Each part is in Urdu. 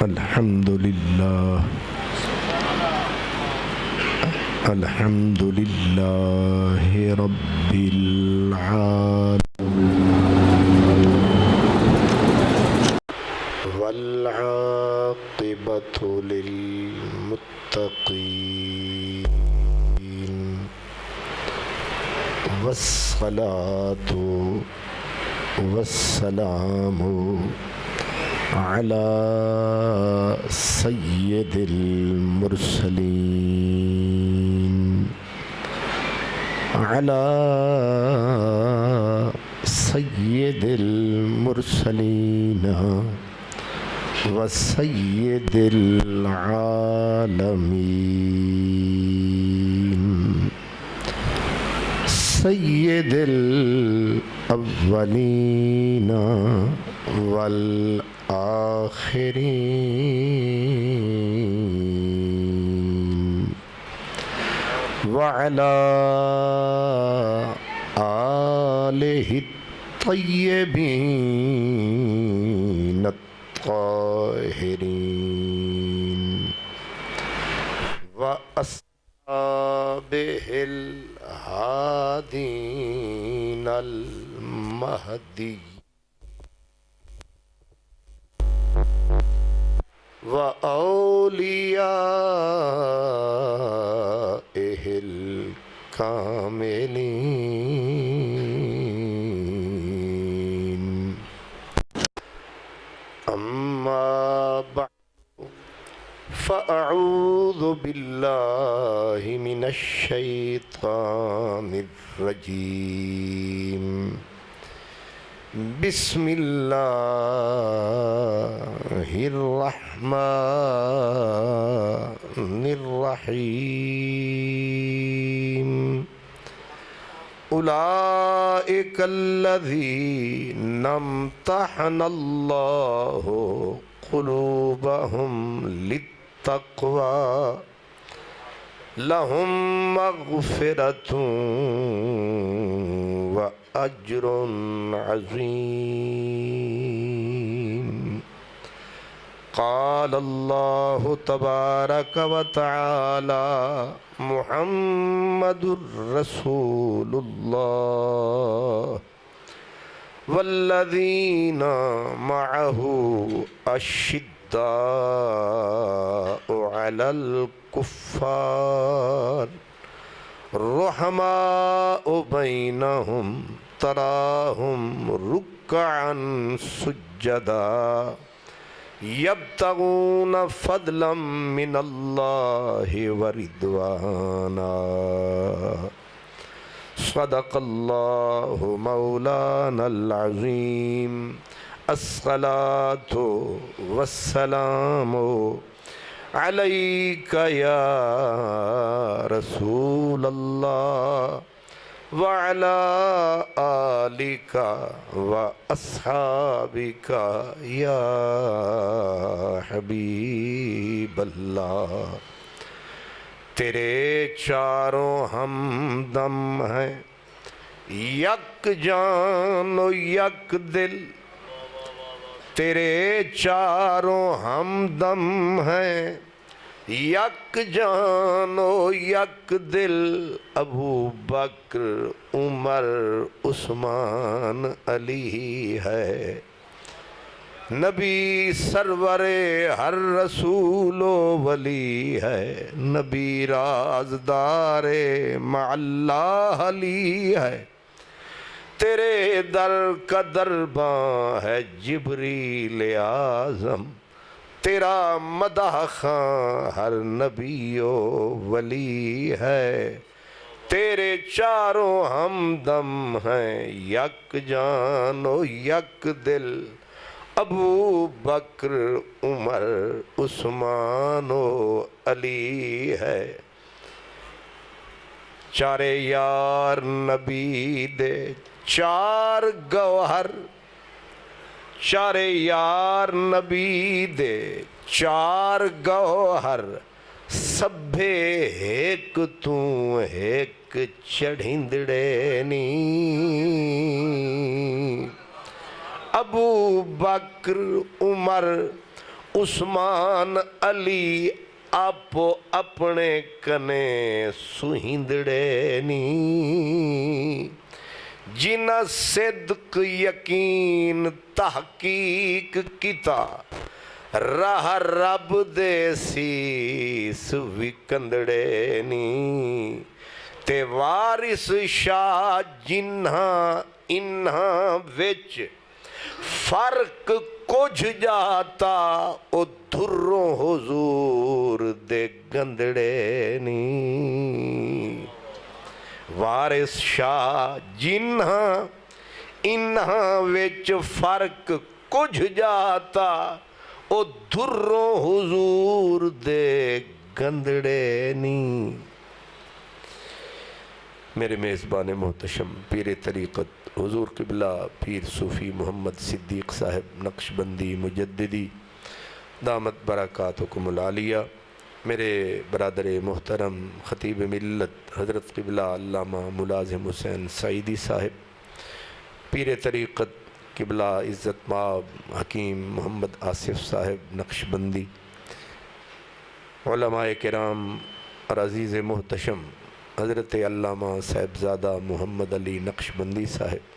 الحمد لله الحمد لله رب العالمين والعاقبة للمتقين والصلاة والسلام على سيد المرسلين على سيد المرسلين وسيد العالمين سيد الأولين والآخرين وعلى آله الطيبين الطاهرين وأصحابه الهادين المهديين وأوليائه الكاملين أما بعد فأعوذ بالله من الشيطان الرجيم بسم الله الرحمن الرحيم أولئك الذين امتحن الله قلوبهم للتقوى لهم مغفرة وأجر عظيم قال الله تبارك وتعالى محمد رسول الله والذين معه أشداء على الكفار رحماء بينهم تراهم ركعا سجدا يبتغون فضلا من الله ورضوانا صدق الله مولانا العظيم الصلاة والسلام عليك يا رسول الله وعلى آلك وأصحابك يا حبیب اللہ تیرے چاروں ہمدم ہیں یک جان و یک دل تیرے چاروں ہمدم ہیں یک جان و یک دل ابو بکر عمر عثمان علی ہے نبی سرور ہر رسول و ولی ہے نبی رازدار مع اللہ علی ہے تیرے در کا درباں ہے جبریل اعظم تیرا مدح خاں ہر نبی و ولی ہے تیرے چاروں ہمدم ہیں یک جان و یک دل ابو بکر عمر عثمان و علی ہے چارے یار نبی دے چار گوہر چارے یار نبی دے چار گوہر سبھے ایک تو ایک چڑھندڑے نی ابو بکر عمر عثمان علی آپ اپنے کنے سہندڑے نی جنہ صدق یقین تحقیق کیتا راہ رب دے سیس وکندڑے نی تے وارث شاہ جنہاں انہاں وچ فرق کچھ جاتا او دھروں حضور دے گندڑے نی وارث شاہ جنہاں انہاں وچ فرق کچھ جاتا او دھروں حضور دے گندڑے نی میرے میزبان محتشم پیر طریقت حضور قبلہ پیر صوفی محمد صدیق صاحب نقشبندی مجددی دامت برکاتکم العالیہ، میرے برادر محترم خطیب ملت حضرت قبلہ علامہ ملازم حسین سعیدی صاحب، پیر طریقت قبلہ عزت مآب حکیم محمد آصف صاحب نقشبندی، علماء کرام اور عزیز محتشم حضرت علامہ صاحبزادہ محمد علی نقشبندی صاحب،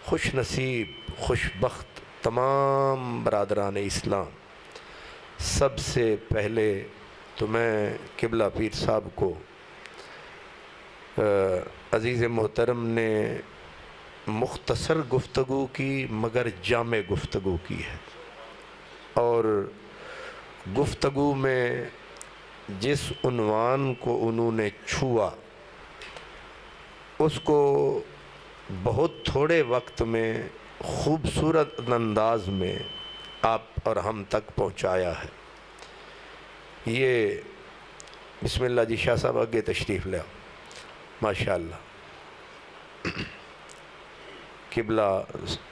خوش نصیب خوش بخت تمام برادران اسلام، سب سے پہلے تو میں قبلہ پیر صاحب کو عزیز محترم نے مختصر گفتگو کی مگر جامع گفتگو کی ہے، اور گفتگو میں جس عنوان کو انہوں نے چھوا اس کو بہت تھوڑے وقت میں خوبصورت انداز میں آپ اور ہم تک پہنچایا ہے۔ یہ بسم اللہ جی شاہ صاحب آگے تشریف لے آؤ، ماشاءاللہ قبلہ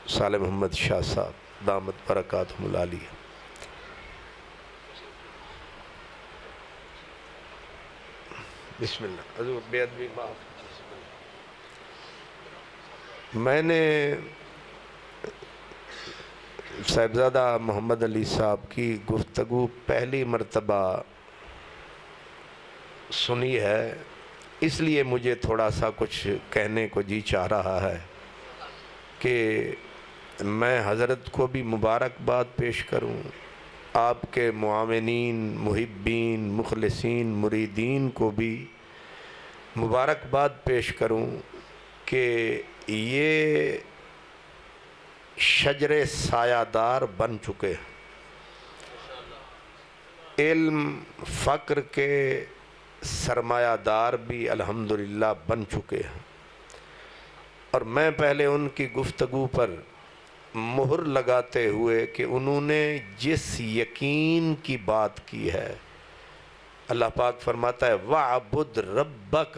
صالح محمد شاہ صاحب دامت برکاتہم العالیہ۔ بسم اللہ حضور بے ادبی معاف۔ میں نے صاحبزادہ محمد علی صاحب کی گفتگو پہلی مرتبہ سنی ہے، اس لیے مجھے تھوڑا سا کچھ کہنے کو جی چاہ رہا ہے کہ میں حضرت کو بھی مبارکباد پیش کروں، آپ کے معاونین محبین مخلصین مریدین کو بھی مبارکباد پیش کروں کہ یہ شجر سایہ دار بن چکے ہیں، علم فقر کے سرمایہ دار بھی الحمدللہ بن چکے ہیں، اور میں پہلے ان کی گفتگو پر مہر لگاتے ہوئے کہ انہوں نے جس یقین کی بات کی ہے، اللہ پاک فرماتا ہے وَعْبُدْ رَبَّكَ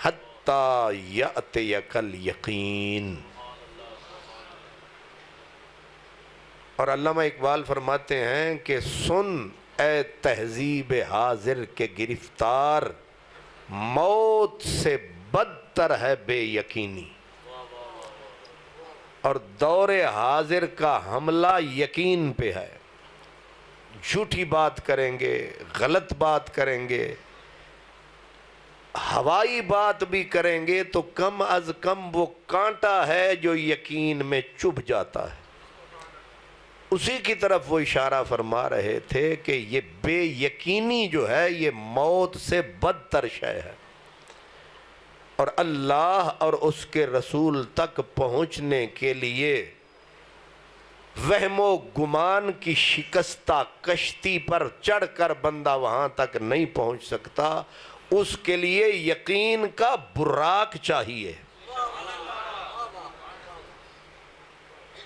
حَتَّى يَأْتِيَكَ الْيَقِينَ، اور علامہ اقبال فرماتے ہیں کہ سن اے تہذیب حاضر کے گرفتار، موت سے بدتر ہے بے یقینی، اور دور حاضر کا حملہ یقین پہ ہے، جھوٹی بات کریں گے، غلط بات کریں گے، ہوائی بات بھی کریں گے تو کم از کم وہ کانٹا ہے جو یقین میں چبھ جاتا ہے۔ اسی کی طرف وہ اشارہ فرما رہے تھے کہ یہ بے یقینی جو ہے یہ موت سے بدتر شے ہے، اور اللہ اور اس کے رسول تک پہنچنے کے لیے وہم و گمان کی شکستہ کشتی پر چڑھ کر بندہ وہاں تک نہیں پہنچ سکتا، اس کے لیے یقین کا براق چاہیے،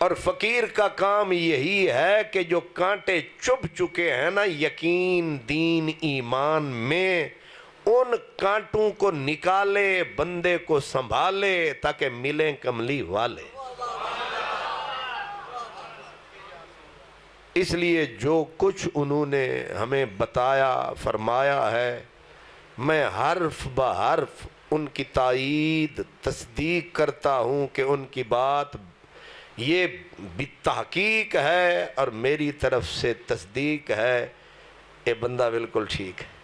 اور فقیر کا کام یہی ہے کہ جو کانٹے چبھ چکے ہیں نا یقین دین ایمان میں، ان کانٹوں کو نکالے، بندے کو سنبھالے تاکہ ملیں کملی والے۔ اس لیے جو کچھ انہوں نے ہمیں بتایا فرمایا ہے، میں حرف بہ حرف ان کی تائید تصدیق کرتا ہوں کہ ان کی بات یہ بالتحقیق ہے اور میری طرف سے تصدیق ہے، یہ بندہ بالکل ٹھیک ہے۔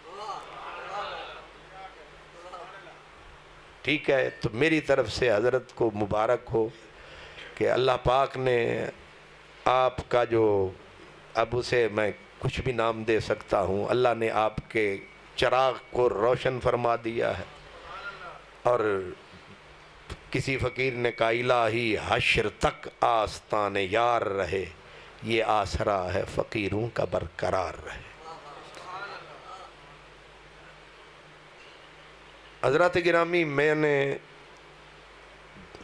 ٹھیک ہے، تو میری طرف سے حضرت کو مبارک ہو کہ اللہ پاک نے آپ کا جو، اب اسے میں کچھ بھی نام دے سکتا ہوں، اللہ نے آپ کے چراغ کو روشن فرما دیا ہے۔ اور کسی فقیر نے کہا الہی حشر تک آستان یار رہے، یہ آسرا ہے فقیروں کا برقرار رہے۔ حضرات گرامی، میں نے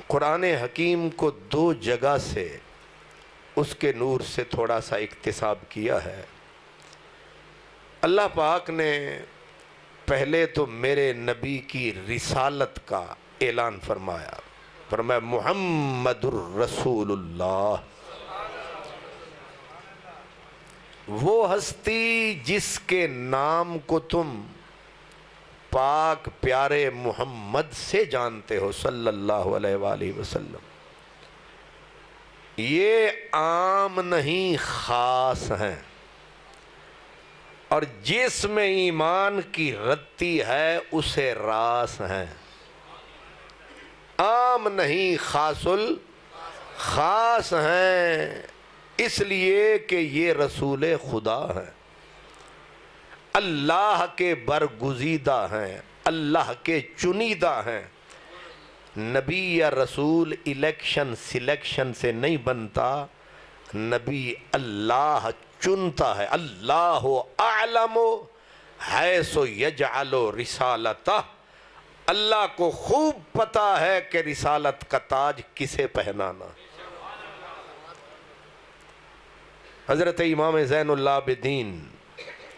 قرآن حکیم کو 2 جگہ سے اس کے نور سے تھوڑا سا اکتساب کیا ہے۔ اللہ پاک نے پہلے تو میرے نبی کی رسالت کا اعلان فرمایا، فرمایا محمد الرسول اللہ، وہ ہستی جس کے نام کو تم پاک پیارے محمد سے جانتے ہو صلی اللہ علیہ وآلہ وسلم۔ یہ عام نہیں، خاص ہیں، اور جس میں ایمان کی رتی ہے اسے راس ہیں۔ عام نہیں، خاص الخاص ہیں، اس لیے کہ یہ رسول خدا ہیں، اللہ کے برگزیدہ ہیں، اللہ کے چنیدہ ہیں۔ نبی یا رسول الیکشن سلیکشن سے نہیں بنتا، نبی اللہ چنتا ہے۔ اللہ اعلم حیث یجعل رسالتہ، اللہ کو خوب پتا ہے کہ رسالت کا تاج کسے پہنانا۔ حضرت امام زین العابدین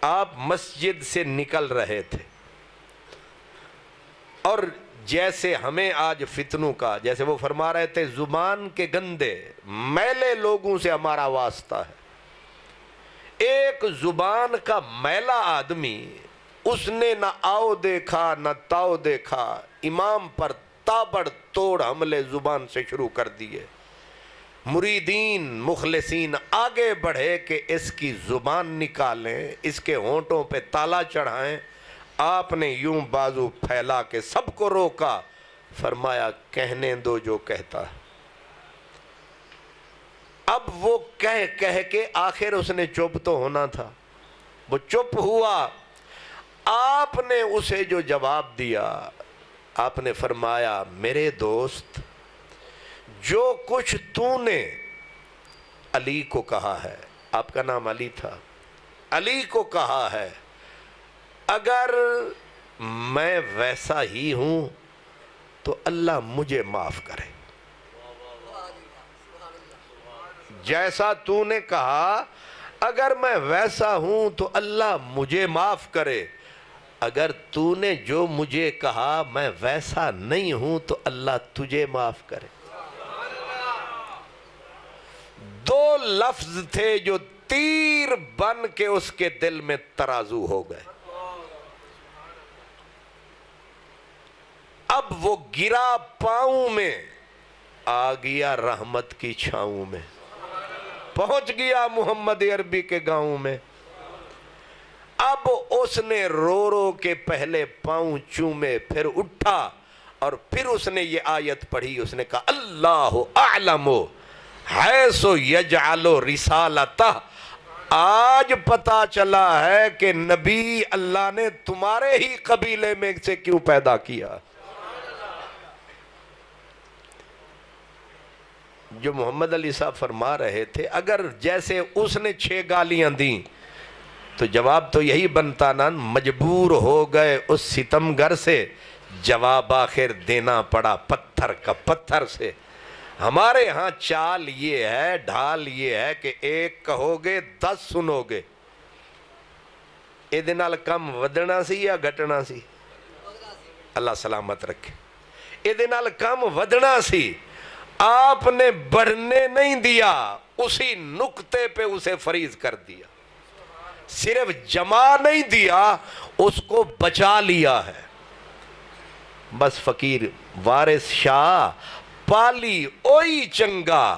آپ مسجد سے نکل رہے تھے، اور جیسے ہمیں آج فتنوں کا، جیسے وہ فرما رہے تھے زبان کے گندے میلے لوگوں سے ہمارا واسطہ ہے۔ ایک زبان کا میلا آدمی، اس نے نہ آؤ دیکھا نہ تاؤ دیکھا، امام پر تابڑ توڑ حملے زبان سے شروع کر دیے۔ مریدین مخلصین آگے بڑھے کہ اس کی زبان نکالیں، اس کے ہونٹوں پہ تالا چڑھائیں۔ آپ نے یوں بازو پھیلا کے سب کو روکا، فرمایا کہنے دو جو کہتا ہے۔ اب وہ کہہ کے آخر اس نے چپ تو ہونا تھا، وہ چپ ہوا۔ آپ نے اسے جو جواب دیا، آپ نے فرمایا میرے دوست، جو کچھ تو نے علی کو کہا ہے، آپ کا نام علی تھا، علی کو کہا ہے، اگر میں ویسا ہی ہوں تو اللہ مجھے معاف کرے۔ جیسا تو نے کہا اگر میں ویسا ہوں تو اللہ مجھے معاف کرے، اگر تو نے جو مجھے کہا میں ویسا نہیں ہوں تو اللہ تجھے معاف کرے۔ 2 لفظ تھے جو تیر بن کے اس کے دل میں ترازو ہو گئے۔ اب وہ گرا پاؤں میں، آ گیا رحمت کی چھاؤں میں، پہنچ گیا محمد عربی کے گاؤں میں۔ اب اس نے رو رو کے پہلے پاؤں چومے، پھر اٹھا اور پھر اس نے یہ آیت پڑھی، اس نے کہا اللہ اعلم حیث یجعل رسالتہ، آج پتا چلا ہے کہ نبی اللہ نے تمہارے ہی قبیلے میں سے کیوں پیدا کیا۔ جو محمد علی صاحب فرما رہے تھے، اگر جیسے اس نے 6 گالیاں دیں تو جواب تو یہی بنتا نا، مجبور ہو گئے اس ستمگر سے، جواب آخر دینا پڑا پتھر کا پتھر سے۔ ہمارے ہاں چال یہ ہے، ڈھال یہ ہے کہ 1 کہو گے 10 سنو گے۔ یہ نال کم ودنا سی یا گھٹنا سی؟ اللہ سلامت رکھے۔ یہ نال کم ودنا سی، آپ نے بڑھنے نہیں دیا، اسی نقطے پہ اسے فریض کر دیا۔ صرف جمع نہیں دیا، اس کو بچا لیا ہے۔ بس فقیر وارث شاہ پالی اوئی چنگا،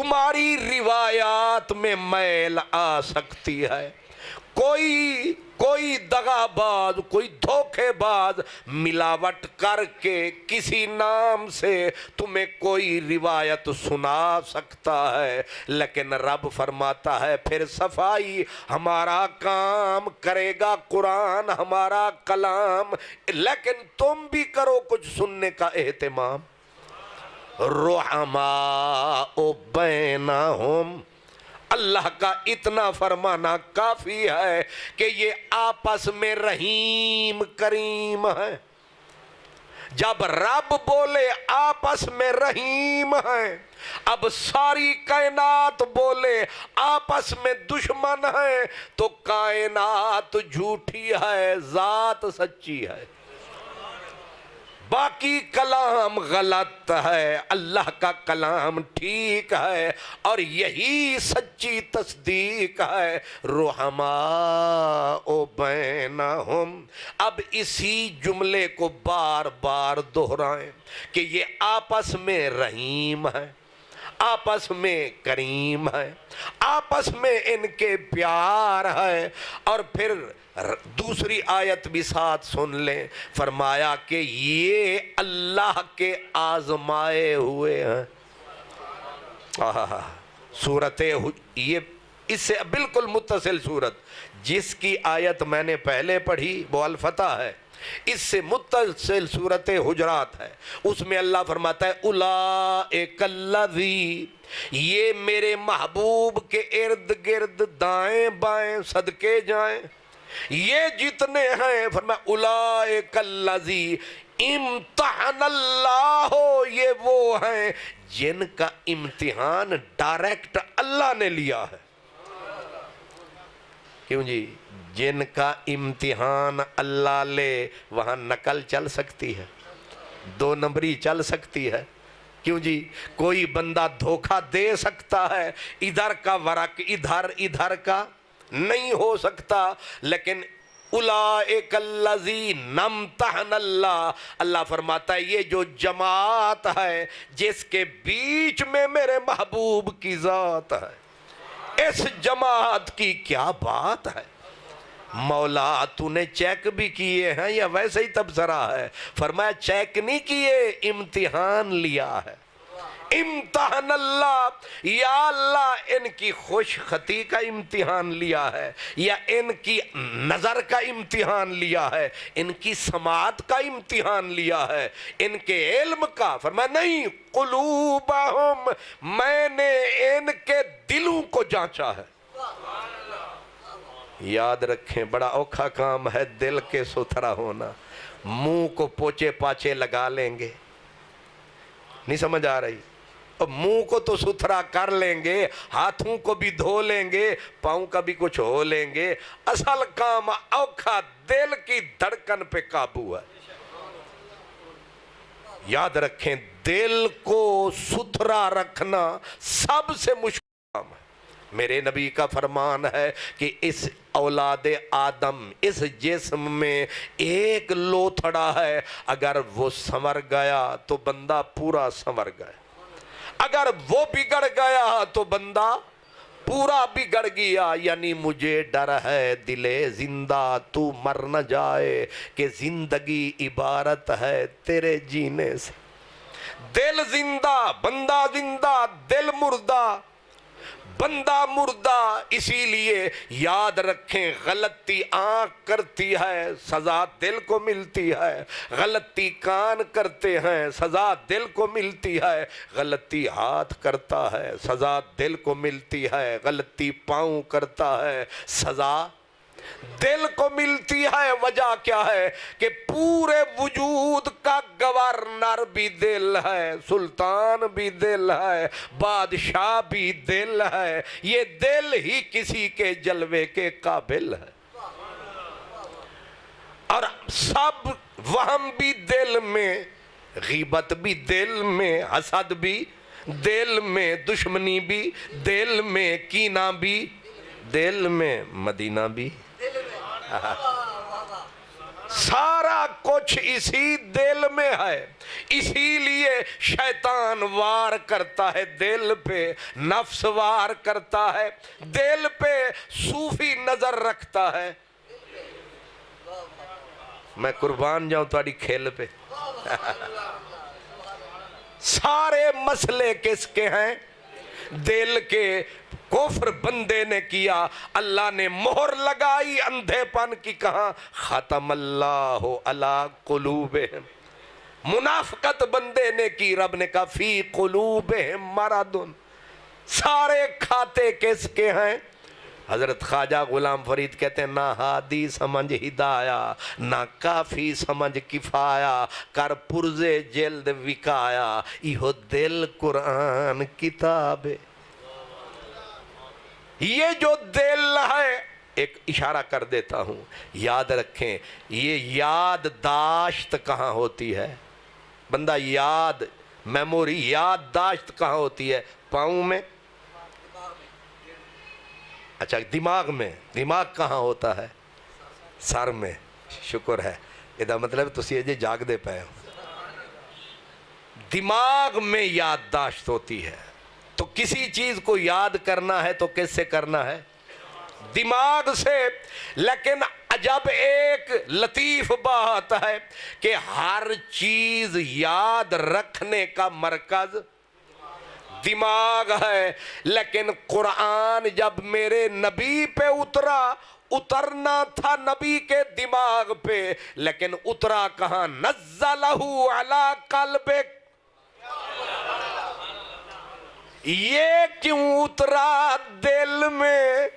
تمہاری روایات میں میل آ سکتی ہے، کوئی دغا باز، کوئی دھوکے باز ملاوٹ کر کے کسی نام سے تمہیں کوئی روایت سنا سکتا ہے، لیکن رب فرماتا ہے پھر صفائی ہمارا کام کرے گا، قرآن ہمارا کلام، لیکن تم بھی کرو کچھ سننے کا اہتمام۔ رحماء بینہم، اللہ کا اتنا فرمانا کافی ہے کہ یہ آپس میں رحیم کریم ہے۔ جب رب بولے آپس میں رحیم ہے، اب ساری کائنات بولے آپس میں دشمن ہے، تو کائنات جھوٹی ہے، ذات سچی ہے، باقی کلام غلط ہے، اللہ کا کلام ٹھیک ہے، اور یہی سچی تصدیق ہے۔ رحماء بینہم، اب اسی جملے کو بار بار دہرائیں کہ یہ آپس میں رحیم ہے، آپس میں کریم ہے، آپس میں ان کے پیار ہے۔ اور پھر دوسری آیت بھی ساتھ سن لیں، فرمایا کہ یہ اللہ کے آزمائے ہوئے ہیں۔ سورت یہ اس سے بالکل متصل صورت، جس کی آیت میں نے پہلے پڑھی وہ الفتح ہے، اس سے متصل صورت حجرات ہے، اس میں اللہ فرماتا ہے اولئک الذی، یہ میرے محبوب کے ارد گرد دائیں بائیں صدقے جائیں، یہ جتنے ہیں، فرمایا اولئک الذی امتحن اللہ، یہ وہ ہیں جن کا امتحان ڈائریکٹ اللہ نے لیا ہے۔ کیوں جی؟ جن کا امتحان اللہ لے وہاں نقل چل سکتی ہے، دو نمبری چل سکتی ہے؟ کیوں جی؟ کوئی بندہ دھوکہ دے سکتا ہے، ادھر کا ورق ادھر کا نہیں ہو سکتا، لیکن اولئک الذین امتحن اللہ، اللہ فرماتا ہے یہ جو جماعت ہے جس کے بیچ میں میرے محبوب کی ذات ہے، اس جماعت کی کیا بات ہے؟ مولا تو نے چیک بھی کیے ہیں یا ویسے ہی تبصرہ ہے؟ فرمایا چیک نہیں کیے، امتحان لیا ہے۔ امتحان اللہ، یا اللہ ان کی خوش خطی کا امتحان لیا ہے، یا ان کی نظر کا امتحان لیا ہے، ان کی سماعت کا امتحان لیا ہے، ان کے علم کا؟ فرمایا نہیں، قلوبہم، میں نے ان کے دلوں کو جانچا ہے۔ یاد رکھیں بڑا اوکھا کام ہے دل کے ستھرا ہونا، منہ کو پوچے پاچے لگا لیں گے، نہیں سمجھ آ رہی؟ منہ کو تو ستھرا کر لیں گے، ہاتھوں کو بھی دھو لیں گے، پاؤں کا بھی کچھ ہو لیں گے، اصل کام اوکھا دل کی دھڑکن پہ قابو ہے۔ یاد رکھیں دل کو ستھرا رکھنا سب سے مشکل کام ہے۔ میرے نبی کا فرمان ہے کہ اس اولاد آدم، اس جسم میں ایک لوتھڑا ہے، اگر وہ سنور گیا تو بندہ پورا سنور گیا، اگر وہ بگڑ گیا تو بندہ پورا بگڑ گیا۔ یعنی مجھے ڈر ہے دل زندہ تو مر نہ جائے، کہ زندگی عبارت ہے تیرے جینے سے۔ دل زندہ، بندہ زندہ، دل مردہ، بندہ مردہ۔ اسی لیے یاد رکھیں غلطی آنکھ کرتی ہے، سزا دل کو ملتی ہے، غلطی کان کرتے ہیں، سزا دل کو ملتی ہے، غلطی ہاتھ کرتا ہے، سزا دل کو ملتی ہے، غلطی پاؤں کرتا ہے، سزا دل کو ملتی ہے۔ وجہ کیا ہے؟ کہ پورے وجود کا گورنر بھی دل ہے، سلطان بھی دل ہے، بادشاہ بھی دل ہے، یہ دل ہی کسی کے جلوے کے قابل ہے۔ اور سب وہم بھی دل میں، غیبت بھی دل میں، حسد بھی دل میں، دشمنی بھی دل میں، کینہ بھی دل میں، مدینہ بھی، سارا کچھ اسی دل میں ہے۔ اسی لیے شیطان وار کرتا ہے دل پہ، نفس وار کرتا ہے دل پہ، صوفی نظر رکھتا ہے۔ میں قربان جاؤں تمہاری کھیل پہ۔ سارے مسئلے کس کے ہیں؟ دل کے۔ کفر بندے نے کیا، اللہ نے مہر لگائی اندھے پن کی، کہاں ختم اللہ علی قلوبہم۔ منافقت بندے نے کی، رب نے کہا فی قلوبہم مرض۔ سارے کھاتے کس کے ہیں؟ حضرت خواجہ غلام فرید کہتے ہیں نہ ہادی سمجھ ہدایا، نہ کافی سمجھ کفایا، کر پرزے جلد وکایا، ایہو دل قرآن کتاب۔ یہ جو دل ہے، ایک اشارہ کر دیتا ہوں، یاد رکھیں، یہ یاد داشت کہاں ہوتی ہے؟ بندہ یاد، میموری، یاد داشت کہاں ہوتی ہے؟ پاؤں میں؟ اچھا دماغ میں؟ دماغ کہاں ہوتا ہے؟ سر میں۔ شکر ہے، یہ مطلب تسی یہ جاگ دے پائے ہو۔ دماغ میں یادداشت ہوتی ہے، تو کسی چیز کو یاد کرنا ہے تو کس سے کرنا ہے؟ دماغ سے۔ لیکن عجب ایک لطیف بات ہے کہ ہر چیز یاد رکھنے کا مرکز دماغ ہے، لیکن قرآن جب میرے نبی پہ اترنا تھا نبی کے دماغ پہ، لیکن اترا کہاں؟ نزلہ علی قلبک۔ یہ کیوں اترا دل میں؟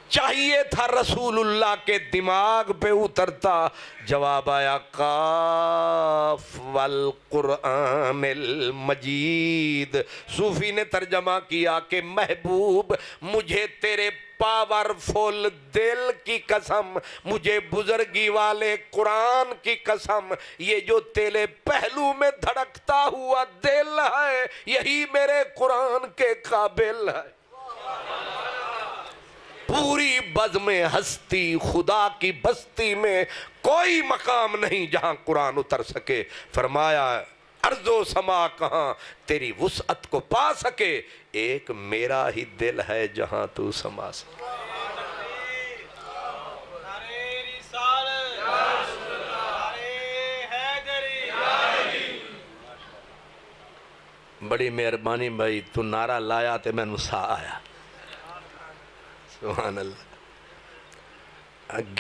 چاہیے تھا رسول اللہ کے دماغ پہ اترتا۔ جواب آیا قاف والقرآن المجید۔ صوفی نے ترجمہ کیا کہ محبوب مجھے تیرے پاورفل دل کی قسم، مجھے بزرگی والے قرآن کی قسم، یہ جو تیرے پہلو میں دھڑکتا ہوا دل ہے، یہی میرے قرآن کے قابل ہے۔ پوری بزم ہستی خدا کی بستی میں کوئی مقام نہیں جہاں قرآن اتر سکے۔ فرمایا ارض و سما کہاں تیری وسعت کو پا سکے، ایک میرا ہی دل ہے جہاں تو سما سکے۔ بڑی مہربانی بھائی، تو نعرہ لایا تے میں نسا آیا۔ سبحان اللہ۔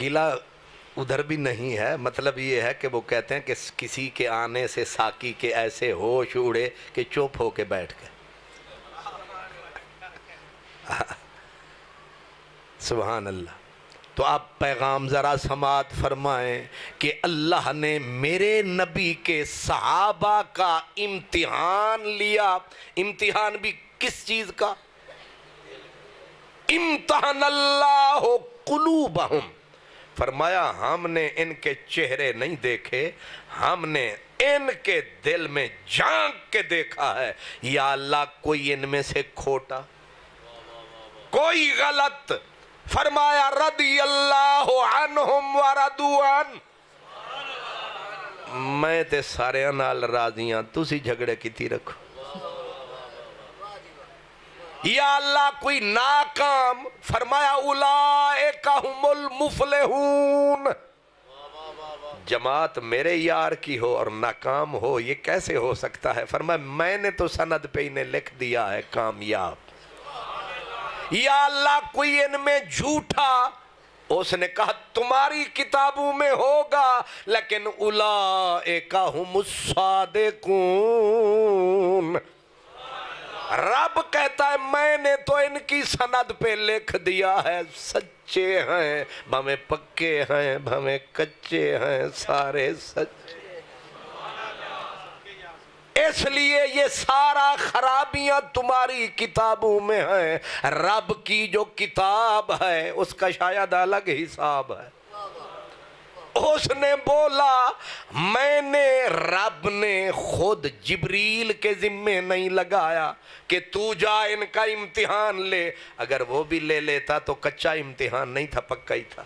گلہ ادھر بھی نہیں ہے، مطلب یہ ہے کہ وہ کہتے ہیں کہ کسی کے آنے سے ساقی کے ایسے ہوش اڑے کہ چپ ہو کے بیٹھ گئے۔ سبحان اللہ۔ تو آپ پیغام ذرا سماعت فرمائیں کہ اللہ نے میرے نبی کے صحابہ کا امتحان لیا۔ امتحان بھی کس چیز کا؟ امتحان اللہ قلوبہم۔ فرمایا ہم نے ان کے چہرے نہیں دیکھے، ہم نے ان کے دل میں جھانک کے دیکھا ہے۔ یا اللہ کوئی ان میں سے کھوٹا، کوئی غلط؟ فرمایا رضی اللہ عنہم ورضوا عنہ۔ میں تے سارے نال راضیاں، تسی جھگڑے کیتی رکھو۔ یا اللہ کوئی ناکام؟ فرمایا اولئک ہم المفلحون۔ جماعت میرے یار کی ہو اور ناکام ہو، یہ کیسے ہو سکتا ہے؟ فرمایا میں نے تو سند پہ انہیں لکھ دیا ہے کامیاب۔ یا اللہ کوئی ان میں جھوٹا؟ اس نے کہا تمہاری کتابوں میں ہوگا، لیکن اولئک ہم الصادقون۔ رب کہتا ہے میں نے تو ان کی سند پہ لکھ دیا ہے، سچے ہیں، بھمیں پکے ہیں، بھمیں کچے ہیں، سارے سچے۔ اس لیے یہ سارا خرابیاں تمہاری کتابوں میں ہیں، رب کی جو کتاب ہے اس کا شاید الگ حساب ہے۔ اس نے بولا میں نے، رب نے خود جبریل کے ذمے نہیں لگایا کہ تو جا ان کا امتحان لے، اگر وہ بھی لے لیتا تو کچا امتحان نہیں تھا، پکا ہی تھا۔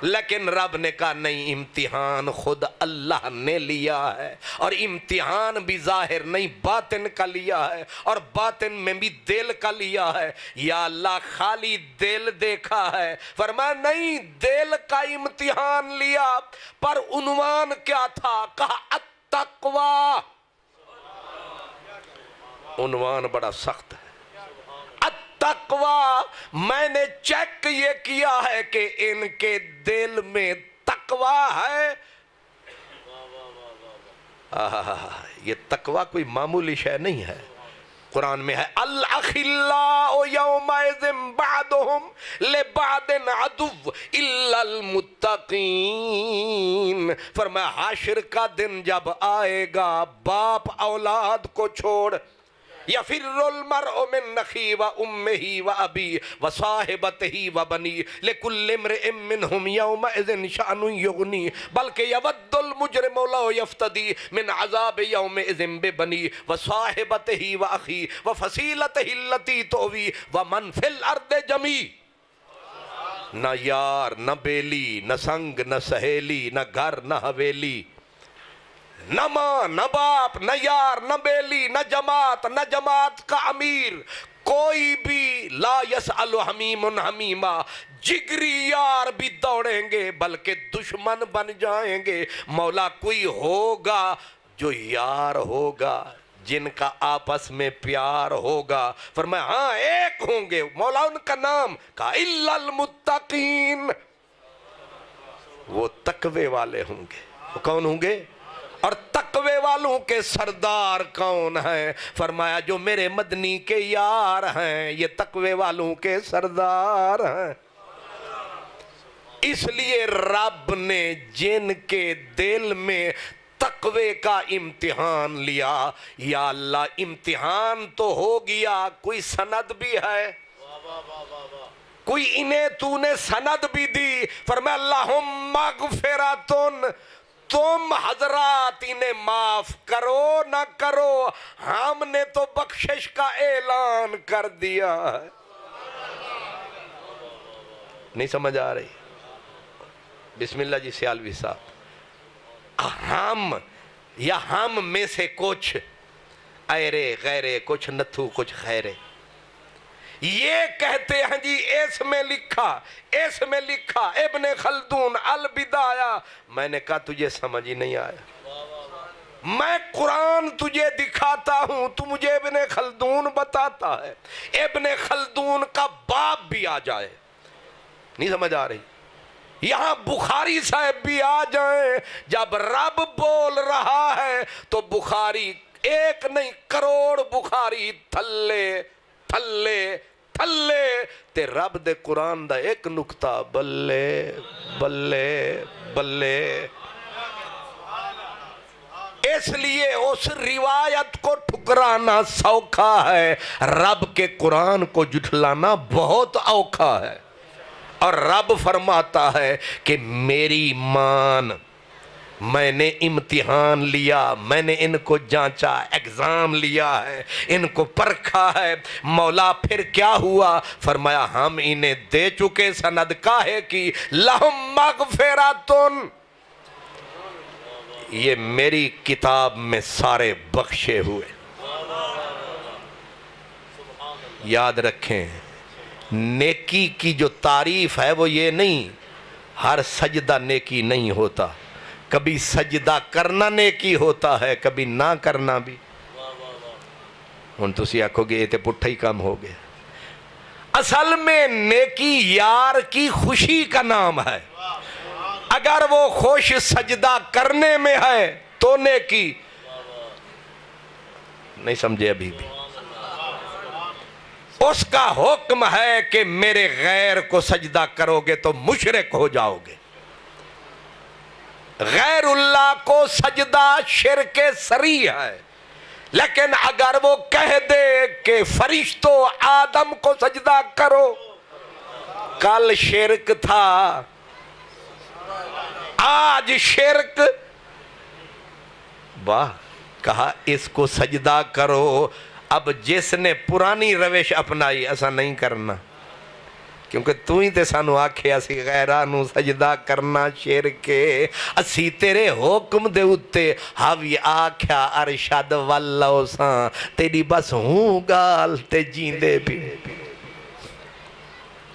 لیکن رب نے کہا نہیں، امتحان خود اللہ نے لیا ہے، اور امتحان بھی ظاہر نہیں باطن کا لیا ہے، اور باطن میں بھی دل کا لیا ہے۔ یا اللہ خالی دل دیکھا ہے؟ فرمایا نہیں، دل کا امتحان لیا، پر عنوان کیا تھا؟ کہا التقوی۔ عنوان بڑا سخت ہے، تقوی۔ میں نے چیک یہ کیا ہے کہ ان کے دل میں تقوی ہے۔ یہ تقوی کوئی معمولی شے نہیں ہے۔ قرآن میں ہے الاخلاء یومئذ بعضهم لبعض عدو الا المتقین۔ فرمایا حشر کا دن جب آئے گا، باپ اولاد کو چھوڑ، یفر المرء من اخیہ وامہ وابیہ وصاحبتہ وبنیہ لکل امرئ منہم یومئذ شأن یغنیہ، بلکہ یود المجرم لو یفتدی من عذاب یومئذ ببنیہ وصاحبتہ واخیہ وفصیلتہ التی تؤویہ ومن فی الارض جمیع۔ نہ یار، نہ بیلی، نہ سنگ، نہ سہیلی، نہ گھر، نہ حویلی، نہ ماں، نہ باپ، نہ یار، نہ بیلی، نہ جماعت کا امیر، کوئی بھی لا یسأل حمیم حمیما، جگری یار بھی دوڑیں گے بلکہ دشمن بن جائیں گے۔ مولا کوئی ہوگا جو یار ہوگا، جن کا آپس میں پیار ہوگا۔ فرمایا ہاں ایک ہوں گے، مولا ان کا نام کہا الا المتقین، وہ تقوی والے ہوں گے۔ وہ کون ہوں گے؟ اور تقوی والوں کے سردار کون ہیں؟ فرمایا جو میرے مدنی کے یار ہیں، یہ تقوی والوں کے سردار ہیں۔ اس لیے رب نے جن کے دل میں تقوی کا امتحان لیا، یا اللہ امتحان تو ہو گیا، کوئی سند بھی ہے، کوئی انہیں تو نے سند بھی دی۔ فرمایا اللہم مغفراتن، تم حضرات انہیں معاف کرو نہ کرو، ہم نے تو بخشش کا اعلان کر دیا ہے۔ نہیں سمجھ آ رہی؟ بسم اللہ جی سیالوی صاحب، ہم یا ہم میں سے کچھ ایرے غیرے، کچھ نتھو کچھ خیرے، یہ کہتے ہیں جی اس میں لکھا ابن خلدون البدایہ۔ میں نے کہا تجھے سمجھ ہی نہیں آیا، میں قرآن تجھے دکھاتا ہوں، تو مجھے ابن خلدون بتاتا ہے، ابن خلدون کا باپ بھی آ جائے، نہیں سمجھ آ رہی؟ یہاں بخاری صاحب بھی آ جائیں، جب رب بول رہا ہے تو بخاری ایک نہیں کروڑ بخاری تھلے تھلے تھلے تے رب دے قرآن دا ایک نکتہ بلے بلے بلے۔ اس لیے اس روایت کو ٹھکرانا سوکھا ہے، رب کے قرآن کو جھٹلانا بہت اوکھا ہے۔ اور رب فرماتا ہے کہ میری مان، میں نے امتحان لیا، میں نے ان کو جانچا، ایگزام لیا ہے، ان کو پرکھا ہے۔ مولا پھر کیا ہوا؟ فرمایا ہم انہیں دے چکے سند کاہے کی، لہم مغفراتن، یہ میری کتاب میں سارے بخشے ہوئے۔ یاد رکھیں نیکی کی جو تعریف ہے وہ یہ نہیں، ہر سجدہ نیکی نہیں ہوتا، کبھی سجدہ کرنا نیکی ہوتا ہے، کبھی نہ کرنا بھی۔ ہن تسی آکھو گے یہ تے پٹھا ہی کام ہو گیا۔ اصل میں نیکی یار کی خوشی کا نام ہے، اگر وہ خوش سجدہ کرنے میں ہے تو نیکی نہیں سمجھے ابھی بھی۔ اس کا حکم ہے کہ میرے غیر کو سجدہ کرو گے تو مشرک ہو جاؤ گے۔ غیر اللہ کو سجدہ شرک صریح ہے، لیکن اگر وہ کہہ دے کہ فرشتوں آدم کو سجدہ کرو، کل شرک تھا آج شرک، واہ، کہا اس کو سجدہ کرو۔ اب جس نے پرانی روش اپنائی ایسا نہیں کرنا، کیونکہ تو ہی تے سانو آکھے اسی غیرانو سجدہ کرنا شرکے اسی تیرے حکم دے اتے حوی آکھیا ارشد واللہ ساں تیری بس ہوں گال تے جیندے بھی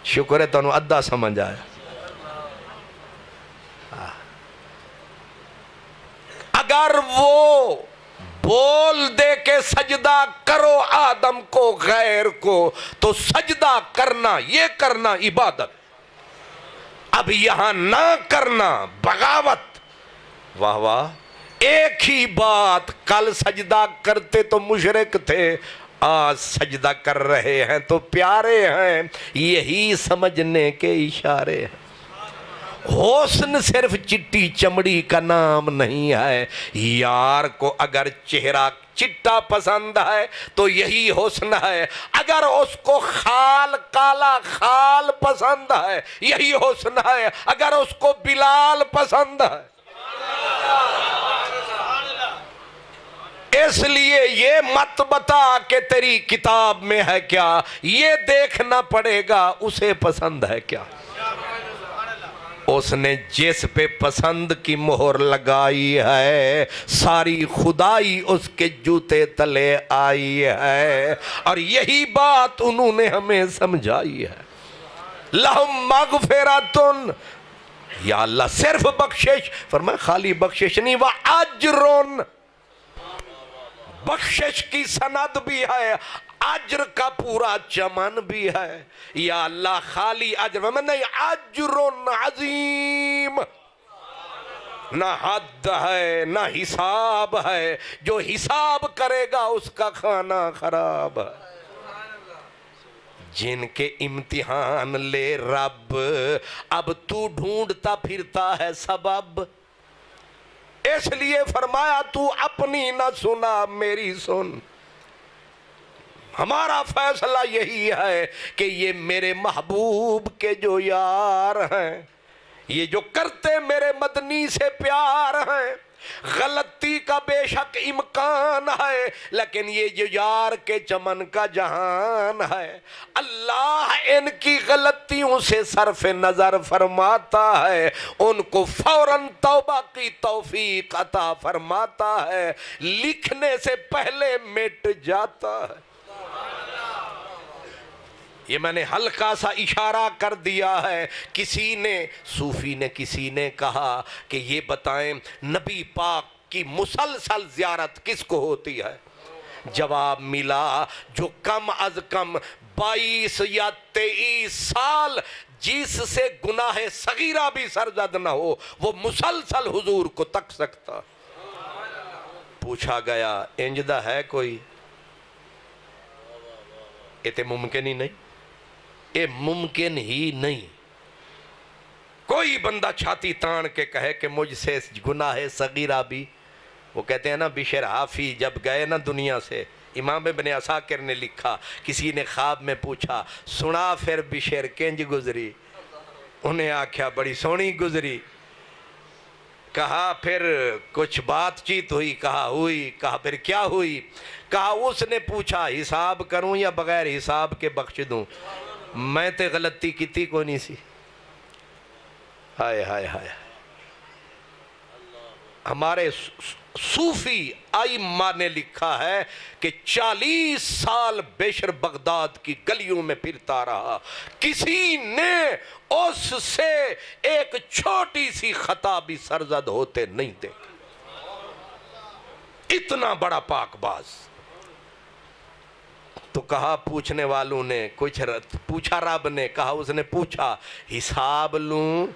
شکر ہے تو انہوں ادھا سمجھ آیا اگر وہ بول دے کہ سجدہ کرو آدم کو غیر کو تو سجدہ کرنا یہ کرنا عبادت اب یہاں نہ کرنا بغاوت واہ واہ ایک ہی بات کل سجدہ کرتے تو مشرک تھے آج سجدہ کر رہے ہیں تو پیارے ہیں یہی سمجھنے کے اشارے ہیں حسن صرف چٹی چمڑی کا نام نہیں ہے یار کو اگر چہرہ چٹا پسند ہے تو یہی حسن ہے اگر اس کو خال کالا خال پسند ہے یہی حسن ہے اگر اس کو بلال پسند ہے اس لیے یہ مت بتا کہ تیری کتاب میں ہے کیا یہ دیکھنا پڑے گا اسے پسند ہے کیا اس نے جس پہ پسند کی مہر لگائی ہے ساری خدائی اس کے جوتے تلے آئی ہے اور یہی بات انہوں نے ہمیں سمجھائی ہے لہم مغفراتن یا اللہ صرف بخشش فرمائے خالی بخشش نہیں وَأَجْرٌ بخشش کی سند بھی ہے اجر کا پورا چمن بھی ہے یا اللہ خالی اجر میں نہیں اجر عظیم نہ حد ہے نہ حساب ہے جو حساب کرے گا اس کا کھانا خراب ہے جن کے امتحان لے رب اب تو ڈھونڈتا پھرتا ہے سبب اس لیے فرمایا تو اپنی نہ سنا میری سن ہمارا فیصلہ یہی ہے کہ یہ میرے محبوب کے جو یار ہیں یہ جو کرتے میرے مدنی سے پیار ہیں غلطی کا بے شک امکان ہے لیکن یہ جو یار کے چمن کا جہان ہے اللہ ان کی غلطیوں سے صرف نظر فرماتا ہے ان کو فوراً توبہ کی توفیق عطا فرماتا ہے لکھنے سے پہلے مٹ جاتا ہے یہ میں نے ہلکا سا اشارہ کر دیا ہے کسی نے صوفی نے کسی نے کہا کہ یہ بتائیں نبی پاک کی مسلسل زیارت کس کو ہوتی ہے جواب ملا جو کم از کم 22 یا 23 سال جس سے گناہ صغیرہ بھی سرزد نہ ہو وہ مسلسل حضور کو تک سکتا پوچھا گیا انجدہ ہے کوئی یہ تے ممکن ہی نہیں یہ ممکن ہی نہیں کوئی بندہ چھاتی تان کے کہے کہ مجھ سے گناہ صغیرہ بھی وہ کہتے ہیں نا بشر حافی جب گئے نا دنیا سے امام ابن عساکر نے لکھا کسی نے خواب میں پوچھا سنا پھر بشر کنج گزری انہیں آکھیا بڑی سونی گزری کہا پھر کچھ بات چیت ہوئی کہا ہوئی کہا پھر کیا ہوئی کہا اس نے پوچھا حساب کروں یا بغیر حساب کے بخش دوں میں تے غلطی کیتی کو نہیں سی ہائے ہائے ہائے ہمارے صوفی ائمہ نے لکھا ہے کہ 40 سال بشر بغداد کی گلیوں میں پھرتا رہا کسی نے اس سے ایک چھوٹی سی خطا بھی سرزد ہوتے نہیں دیکھی اتنا بڑا پاک باز تو کہا پوچھنے والوں نے کچھ پوچھا رب نے کہا اس نے پوچھا حساب لوں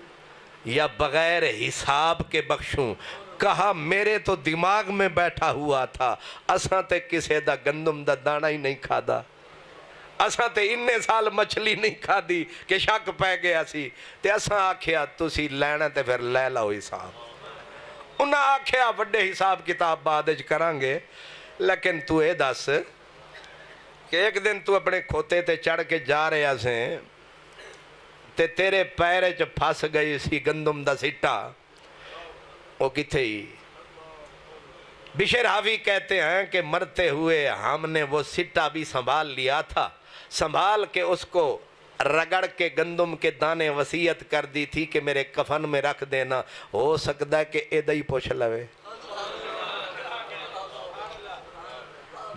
یا بغیر حساب کے بخشوں کہا میرے تو دماغ میں بیٹھا ہوا تھا اساں تے کسے دا گندم دا دانا ہی نہیں کھادا اساں تے اننے سال مچھلی نہیں کھادی کہ شک پہ گیا سی تے اساں آکھیا تسی لینا تے پھر لے لو حساب انہاں آکھیا وڈے حساب کتاب بعدج کرانگے لیکن تو اے دس کہ ایک دن تو اپنے کھوتے تے چڑھ کے جا رہے ہیں تے تیرے پیرے چ پھس گئی سی گندم دا سٹا وہ کتھے ہی بشر حافی کہتے ہیں کہ مرتے ہوئے ہم نے وہ سٹا بھی سنبھال لیا تھا سنبھال کے اس کو رگڑ کے گندم کے دانے وصیت کر دی تھی کہ میرے کفن میں رکھ دینا، ہو سکتا ہے کہ ایدہ ہی پوچھ لوے،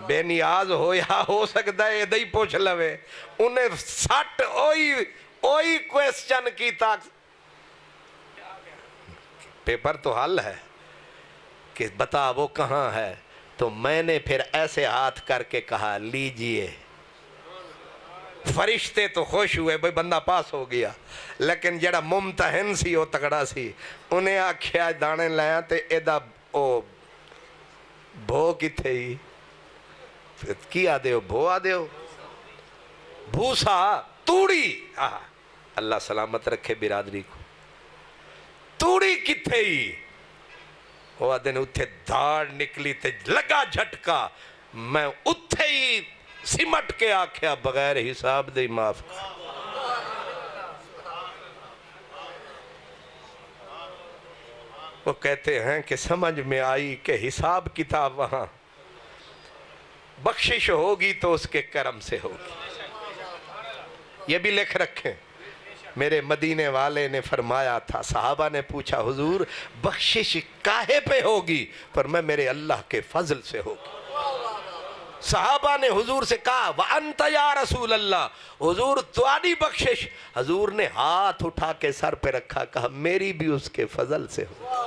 بے نیاز ہو یا ہو سکتا ہے ایدہ ہی پوچھ لوے، انہیں سٹ اوئی کویسچن کی تاک پیپر تو حل ہے کہ بتا وہ کہاں ہے، تو میں نے پھر ایسے ہاتھ کر کے کہا لیجئے۔ فرشتے تو خوش ہوئے بھئی بندہ پاس ہو گیا، لیکن جڑا ممتحن سی وہ تگڑا سی، انہیں آکھیا دانے لیا تے ایدہ بھو کتھے ہی کی آدھے ہو، بھو آدھے ہو، بھوسا توڑی، اللہ سلامت رکھے برادری کو، توڑی کتھے ہی، وہ آدھے نے اتھے دھاڑ نکلی تے لگا جھٹکا، میں اتھے ہی سمٹ کے آکھیا بغیر حساب دے معاف کر۔ وہ کہتے ہیں کہ سمجھ میں آئی کہ حساب کتاب وہاں بخشش ہوگی تو اس کے کرم سے ہوگی۔ یہ بھی لکھ رکھیں، میرے مدینے والے نے فرمایا تھا، صحابہ نے پوچھا حضور بخشش کاہے پہ ہوگی؟ پر میں میرے اللہ کے فضل سے ہوگی۔ صحابہ نے حضور سے کہا وَأَنْتَ يَا رسول اللہ، حضور تواڈی بخشش، حضور نے ہاتھ اٹھا کے سر پہ رکھا، کہا میری بھی اس کے فضل سے ہو۔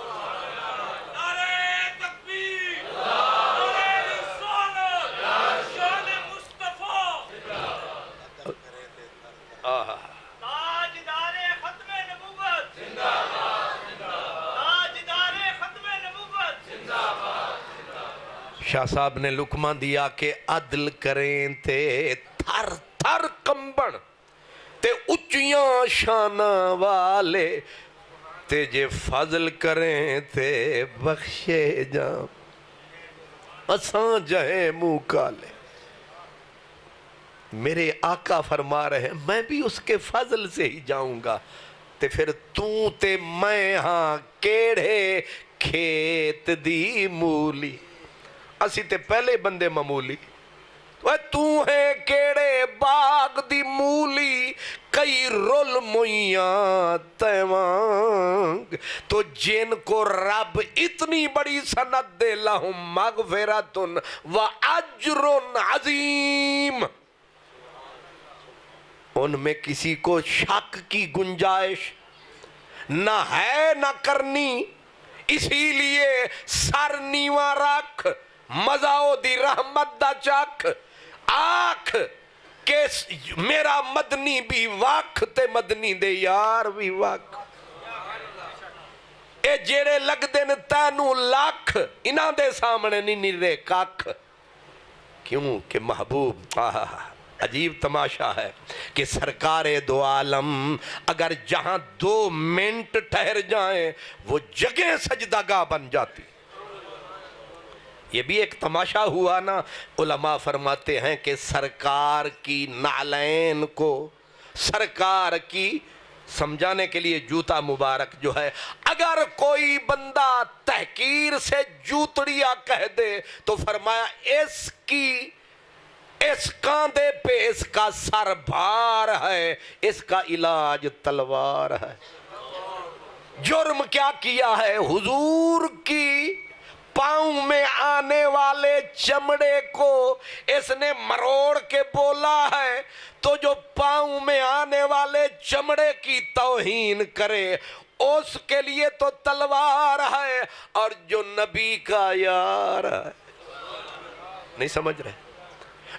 شاہ صاحب نے لکمہ دیا کہ عدل کریں تے تھر تھر کمبن تے اچیاں شانہ والے تے جے فضل کریں تے بخشے جاں اساں جہے منہ کالے۔ میرے آقا فرما رہے ہیں میں بھی اس کے فضل سے ہی جاؤں گا، تے پھر تو تے میں ہاں کیڑے کھیت دی مولی، اسی تے پہلے بندے معمولی، تو ہے کیڑے باغ دی مولی، کئی رول مویاں تیوانگ، تو جن کو رب اتنی بڑی سند دے لہم مغفرتن و اجر عظیم، ان میں کسی کو شک کی گنجائش نہ ہے نہ کرنی، اسی لیے سر نیواں رکھ، مزاؤ دی رحمت دا چک، آنکھ کہ میرا مدنی بھی واکھ تے مدنی دے یار بھی واکھ، اے جیڑے لگ دن تینوں لاکھ انہاں دے سامنے نہیں نرے کاکھ، کیوں کہ محبوب عجیب تماشا ہے کہ سرکار دو عالم اگر جہاں 2 منٹ ٹھہر جائیں وہ جگہ سجدہ بن جاتی۔ یہ بھی ایک تماشا ہوا نا، علماء فرماتے ہیں کہ سرکار کی نعلین کو سرکار کی سمجھانے کے لیے جوتا مبارک جو ہے، اگر کوئی بندہ تحقیر سے جوتڑیا کہہ دے تو فرمایا اس کاندھے پہ اس کا سر بھار ہے، اس کا علاج تلوار ہے۔ جرم کیا کیا ہے؟ حضور کی پاؤں میں آنے والے چمڑے کو اس نے مروڑ کے بولا ہے، تو جو پاؤں میں آنے والے چمڑے کی توہین کرے اس کے لیے تو تلوار ہے، اور جو نبی کا یار ہے، نہیں سمجھ رہے،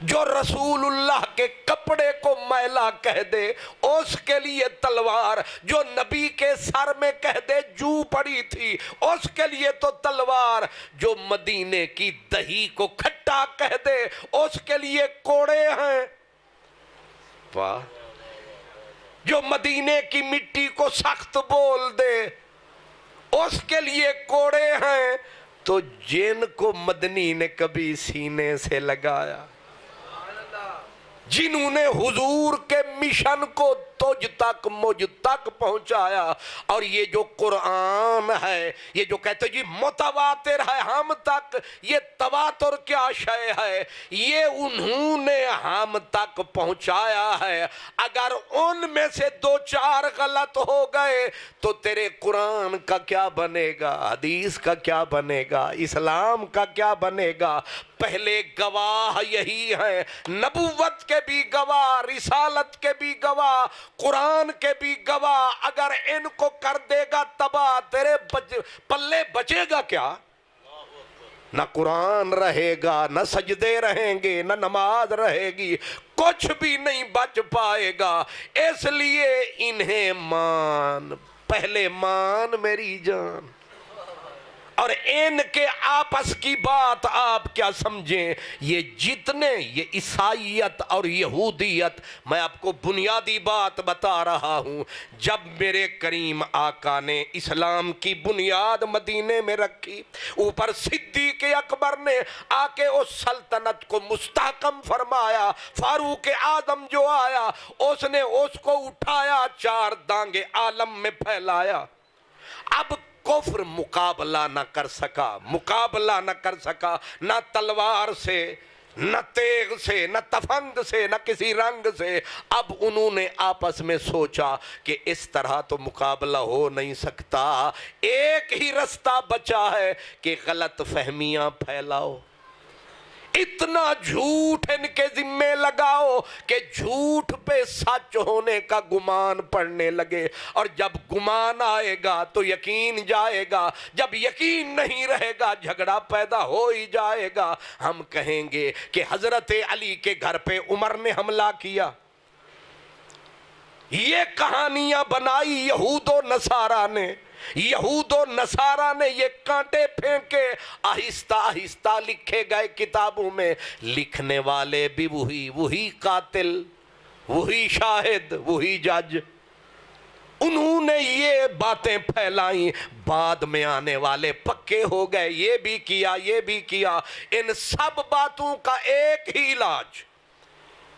جو رسول اللہ کے کپڑے کو میلا کہہ دے اس کے لیے تلوار، جو نبی کے سر میں کہہ دے جو پڑی تھی اس کے لیے تو تلوار، جو مدینے کی دہی کو کھٹا کہہ دے اس کے لیے کوڑے ہیں، واہ، جو مدینے کی مٹی کو سخت بول دے اس کے لیے کوڑے ہیں، تو جن کو مدنی نے کبھی سینے سے لگایا، جنہوں نے حضور کے مشن کو تجھ تک مجھ تک پہنچایا۔ اور یہ جو قرآن ہے، یہ جو کہتے جی متواتر ہے ہم تک، یہ تواتر کیا شے ہے؟ یہ انہوں نے ہم تک پہنچایا ہے۔ اگر ان میں سے دو چار غلط ہو گئے تو تیرے قرآن کا کیا بنے گا، حدیث کا کیا بنے گا، اسلام کا کیا بنے گا؟ پہلے گواہ یہی ہیں، نبوت کے بھی گواہ، رسالت کے بھی گواہ، قرآن کے بھی گواہ۔ اگر ان کو کر دے گا تباہ، تیرے پلے بچے گا کیا؟ نہ قرآن رہے گا، نہ سجدے رہیں گے، نہ نماز رہے گی، کچھ بھی نہیں بچ پائے گا۔ اس لیے انہیں مان، پہلے مان میری جان۔ اور ان کے آپس کی بات آپ کیا سمجھیں، یہ جتنے یہ عیسائیت اور یہودیت، میں آپ کو بنیادی بات بتا رہا ہوں، جب میرے کریم آقا نے اسلام کی بنیاد مدینے میں رکھی، اوپر صدیق اکبر نے آ کے اس سلطنت کو مستحکم فرمایا، فاروق اعظم جو آیا اس نے اس کو اٹھایا، چار دانگے عالم میں پھیلایا۔ اب کفر مقابلہ نہ کر سکا، نہ تلوار سے، نہ تیغ سے، نہ تفنگ سے، نہ کسی رنگ سے۔ اب انہوں نے آپس میں سوچا کہ اس طرح تو مقابلہ ہو نہیں سکتا، ایک ہی رستہ بچا ہے کہ غلط فہمیاں پھیلاؤ، اتنا جھوٹ ان کے ذمے لگاؤ کہ جھوٹ پہ سچ ہونے کا گمان پڑنے لگے۔ اور جب گمان آئے گا تو یقین جائے گا، جب یقین نہیں رہے گا جھگڑا پیدا ہو ہی جائے گا۔ ہم کہیں گے کہ حضرت علی کے گھر پہ عمر نے حملہ کیا، یہ کہانیاں بنائی یہود و نصارہ نے یہ کانٹے پھینکے، آہستہ آہستہ لکھے گئے کتابوں میں، لکھنے والے بھی وہی قاتل، وہی شاہد، وہی جج۔ انہوں نے یہ باتیں پھیلائیں، بعد میں آنے والے پکے ہو گئے، یہ بھی کیا۔ ان سب باتوں کا ایک ہی علاج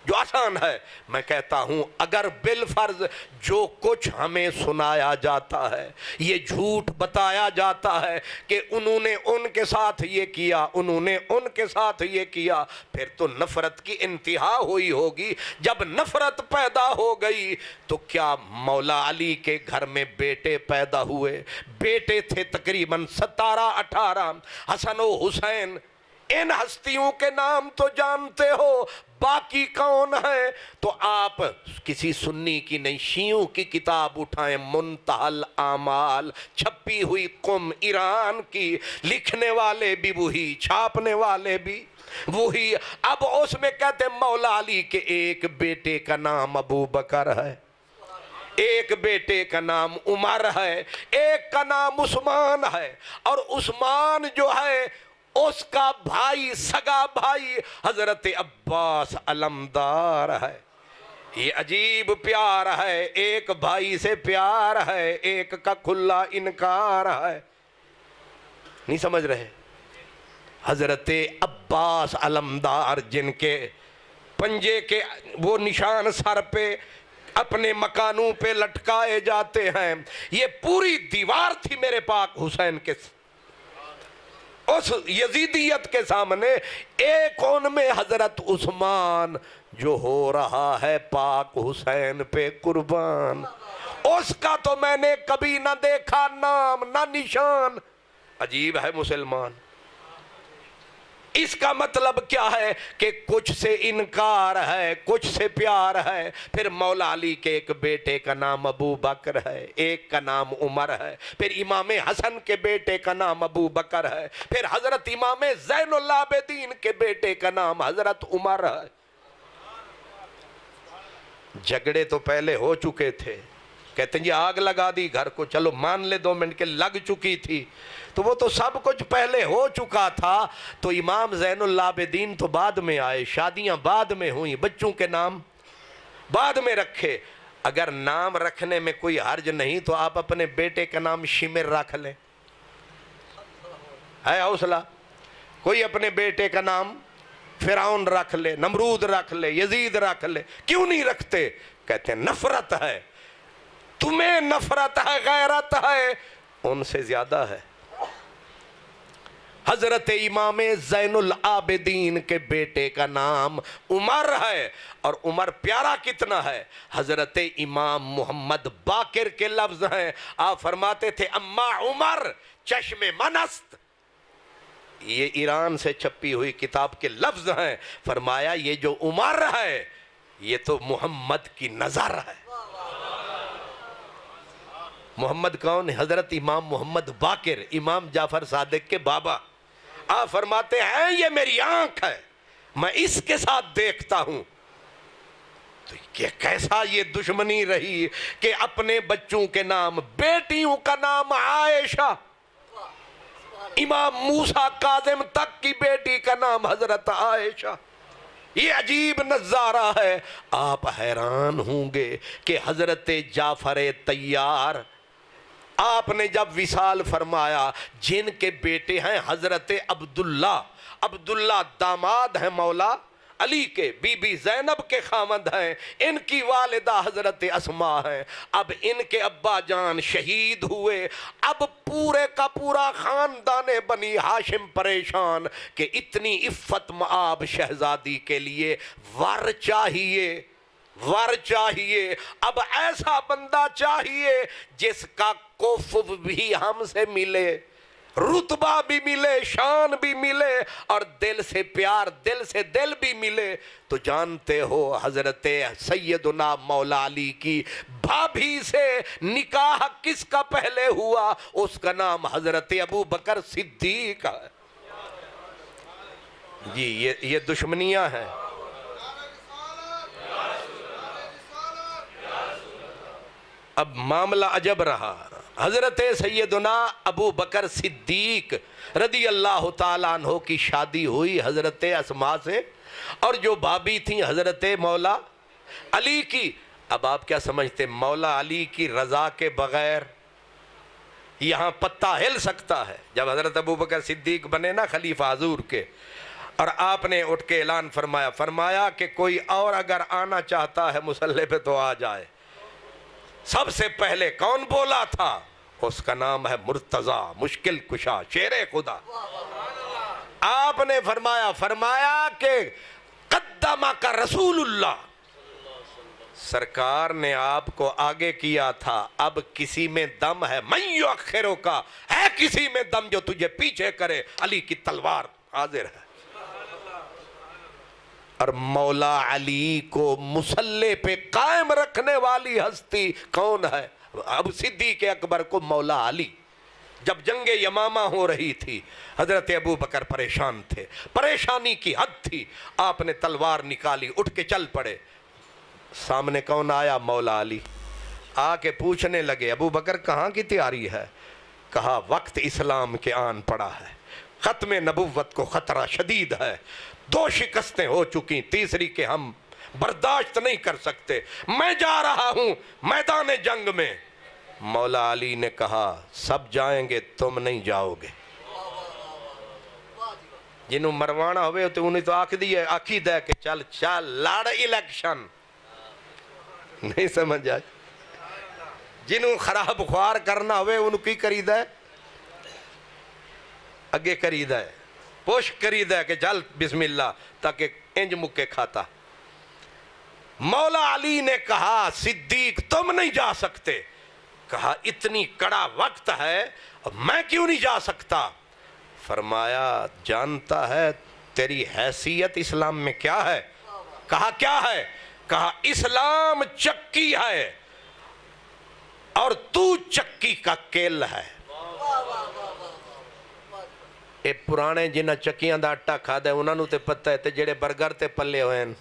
جو آسان ہے، میں کہتا ہوں اگر بالفرض جو کچھ ہمیں سنایا جاتا ہے، یہ جھوٹ بتایا جاتا ہے کہ انہوں نے ان کے ساتھ یہ کیا، انہوں نے ان کے ساتھ یہ کیا، پھر تو نفرت کی انتہا ہوئی ہوگی۔ جب نفرت پیدا ہو گئی تو کیا مولا علی کے گھر میں بیٹے پیدا ہوئے؟ بیٹے تھے تقریباً 17-18، حسن و حسین۔ ان ہستیوں کے نام تو جانتے ہو، باقی کون ہیں؟ تو آپ کسی سنی کی نہیں، شیعوں کی کتاب اٹھائیں، منتہی الاعمال، چھپی ہوئی قم ایران کی، لکھنے والے بھی وہی، چھاپنے والے بھی وہی۔ اب اس میں کہتے ہیں مولا علی کے ایک بیٹے کا نام ابو بکر ہے، ایک بیٹے کا نام عمر ہے، ایک کا نام عثمان ہے، اور عثمان جو ہے اس کا بھائی، سگا بھائی حضرت عباس علمدار ہے۔ یہ عجیب پیار ہے، ایک بھائی سے پیار ہے، ایک کا کھلا انکار ہے۔ نہیں سمجھ رہے؟ حضرت عباس علمدار جن کے پنجے کے وہ نشان سر پہ اپنے مکانوں پہ لٹکائے جاتے ہیں، یہ پوری دیوار تھی میرے پاک حسین کے اس یزیدیت کے سامنے، ایک ان میں حضرت عثمان جو ہو رہا ہے پاک حسین پہ قربان، اس کا تو میں نے کبھی نہ دیکھا نام نہ نشان۔ عجیب ہے مسلمان۔ اس کا مطلب کیا ہے کہ کچھ سے انکار ہے، کچھ سے پیار ہے۔ پھر مولا علی کے ایک بیٹے کا نام ابو بکر ہے، ایک کا نام عمر ہے، پھر امام حسن کے بیٹے کا نام ابو بکر ہے، پھر حضرت امام زین العابدین کے بیٹے کا نام حضرت عمر ہے۔ جھگڑے تو پہلے ہو چکے تھے، کہتے ہیں جی آگ لگا دی گھر کو، چلو مان لے 2 منٹ کے، لگ چکی تھی تو وہ تو سب کچھ پہلے ہو چکا تھا۔ تو امام زین العابدین تو بعد میں آئے، شادیاں بعد میں ہوئیں، بچوں کے نام بعد میں رکھے۔ اگر نام رکھنے میں کوئی حرج نہیں تو آپ اپنے بیٹے کا نام شمر رکھ لیں، ہے حوصلہ؟ کوئی اپنے بیٹے کا نام فرعون رکھ لے، نمرود رکھ لے، یزید رکھ لے، کیوں نہیں رکھتے؟ کہتے ہیں نفرت ہے، تمہیں نفرت ہے، غیرت ہے، ان سے زیادہ ہے۔ حضرت امام زین العابدین کے بیٹے کا نام عمر ہے، اور عمر پیارا کتنا ہے، حضرت امام محمد باقر کے لفظ ہیں، آپ فرماتے تھے اما عمر چشم منست، یہ ایران سے چھپی ہوئی کتاب کے لفظ ہیں، فرمایا یہ جو عمر ہے یہ تو محمد کی نظر ہے۔ محمد کون؟ حضرت امام محمد باقر، امام جعفر صادق کے بابا۔ آپ فرماتے ہیں یہ میری آنکھ ہے، میں اس کے ساتھ دیکھتا ہوں۔ تو یہ کیسا یہ دشمنی رہی کہ اپنے بچوں کے نام، بیٹیوں کا نام عائشہ، امام موسیٰ کاظم تک کی بیٹی کا نام حضرت عائشہ۔ یہ عجیب نظارہ ہے۔ آپ حیران ہوں گے کہ حضرت جعفر طیار، آپ نے جب وصال فرمایا، جن کے بیٹے ہیں حضرت عبداللہ داماد ہیں مولا علی کے، بی بی زینب کے خامند ہیں، ان کی والدہ حضرت اسماء ہیں، اب ان کے ابا جان شہید ہوئے، اب پورے کا پورا خاندان بنی ہاشم پریشان کہ اتنی عفت مآب شہزادی کے لیے ور چاہیے، ور چاہیے، اب ایسا بندہ چاہیے جس کا کوفو بھی ہم سے ملے، رتبہ بھی ملے، شان بھی ملے، اور دل سے پیار، دل سے دل بھی ملے۔ تو جانتے ہو حضرت سیدنا مولا علی کی بھابھی سے نکاح کس کا پہلے ہوا؟ اس کا نام حضرت ابو بکر صدیق ہے۔ جی یہ دشمنیاں ہیں۔ اب معاملہ عجب رہا، حضرت سیدنا ابو بکر صدیق رضی اللہ تعالیٰ عنہ کی شادی ہوئی حضرت اسماء سے، اور جو بھابھی تھیں حضرت مولا علی کی۔ اب آپ کیا سمجھتے، مولا علی کی رضا کے بغیر یہاں پتہ ہل سکتا ہے؟ جب حضرت ابو بکر صدیق بنے نا خلیفہ حضور کے، اور آپ نے اٹھ کے اعلان فرمایا کہ کوئی اور اگر آنا چاہتا ہے مسلح پہ تو آ جائے۔ سب سے پہلے کون بولا تھا؟ اس کا نام ہے مرتضی، مشکل کشا، شیر خدا۔ آپ نے فرمایا کہ قدمہ کا رسول اللہ، سرکار نے آپ کو آگے کیا تھا، اب کسی میں دم ہے، من یؤخرو کا ہے، کسی میں دم جو تجھے پیچھے کرے، علی کی تلوار حاضر ہے۔ اور مولا علی کو مسلح پہ قائم رکھنے والی ہستی کون ہے؟ اب صدیق اکبر کو مولا علی۔ جب جنگ یمامہ ہو رہی تھی، حضرت ابو بکر پریشان تھے، پریشانی کی حد تھی، آپ نے تلوار نکالی، اٹھ کے چل پڑے، سامنے کون آیا؟ مولا علی۔ آ کے پوچھنے لگے ابو بکر کہاں کی تیاری ہے؟ کہا وقت اسلام کے آن پڑا ہے، ختم نبوت کو خطرہ شدید ہے، 2 شکستیں ہو چکی، تیسری کہ ہم برداشت نہیں کر سکتے، میں جا رہا ہوں میدان جنگ میں۔ مولا علی نے کہا سب جائیں گے، تم نہیں جاؤ گے۔ جنہوں مروانا ہوئے تو انہیں تو آکھی دے کہ چل لڑ الیکشن، نہیں سمجھ آئی؟ جنہوں خراب خوار کرنا ہوئے انہوں کی کرید ہے، اگے کرید ہے، پوش کرید ہے کہ چل بسم اللہ، تاکہ انج مکے کھاتا۔ مولا علی نے کہا صدیق تم نہیں جا سکتے۔ کہا اتنی کڑا وقت ہے میں کیوں نہیں جا سکتا؟ فرمایا جانتا ہے تیری حیثیت اسلام میں کیا ہے؟ کہا کیا ہے؟ کہا اسلام چکی ہے اور تو چکی کا کیل ہے۔ اے پرانے جنہ چکیاں دا آٹا کھا دے انہاں نو تے پتہ ہے تے جڑے برگر تے پلے ہوئے ہیں،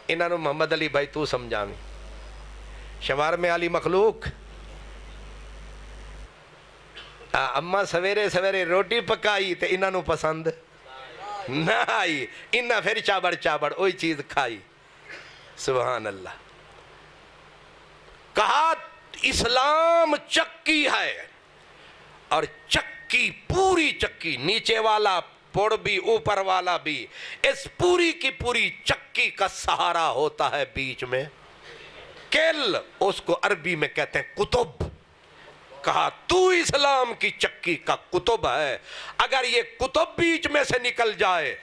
انہاں نو محمد علی بھائی تو سمجھاویں۔ شوارم علی مخلوق، اماں سویرے سویرے روٹی پکائی تے انہاں نو پسند نہ آئی، انہاں پھر چابڑ وہی چیز کھائی۔ سبحان اللہ۔ کہا اسلام چکی ہے، اور چکی پوری چکی، نیچے والا پوڑ بھی اوپر والا بھی، اس پوری کی پوری چکی کا سہارا ہوتا ہے بیچ میں کل، اس کو عربی میں کہتے ہیں قطب۔ کہا تو اسلام کی چکی کا قطب ہے، اگر یہ قطب بیچ میں سے نکل جائے،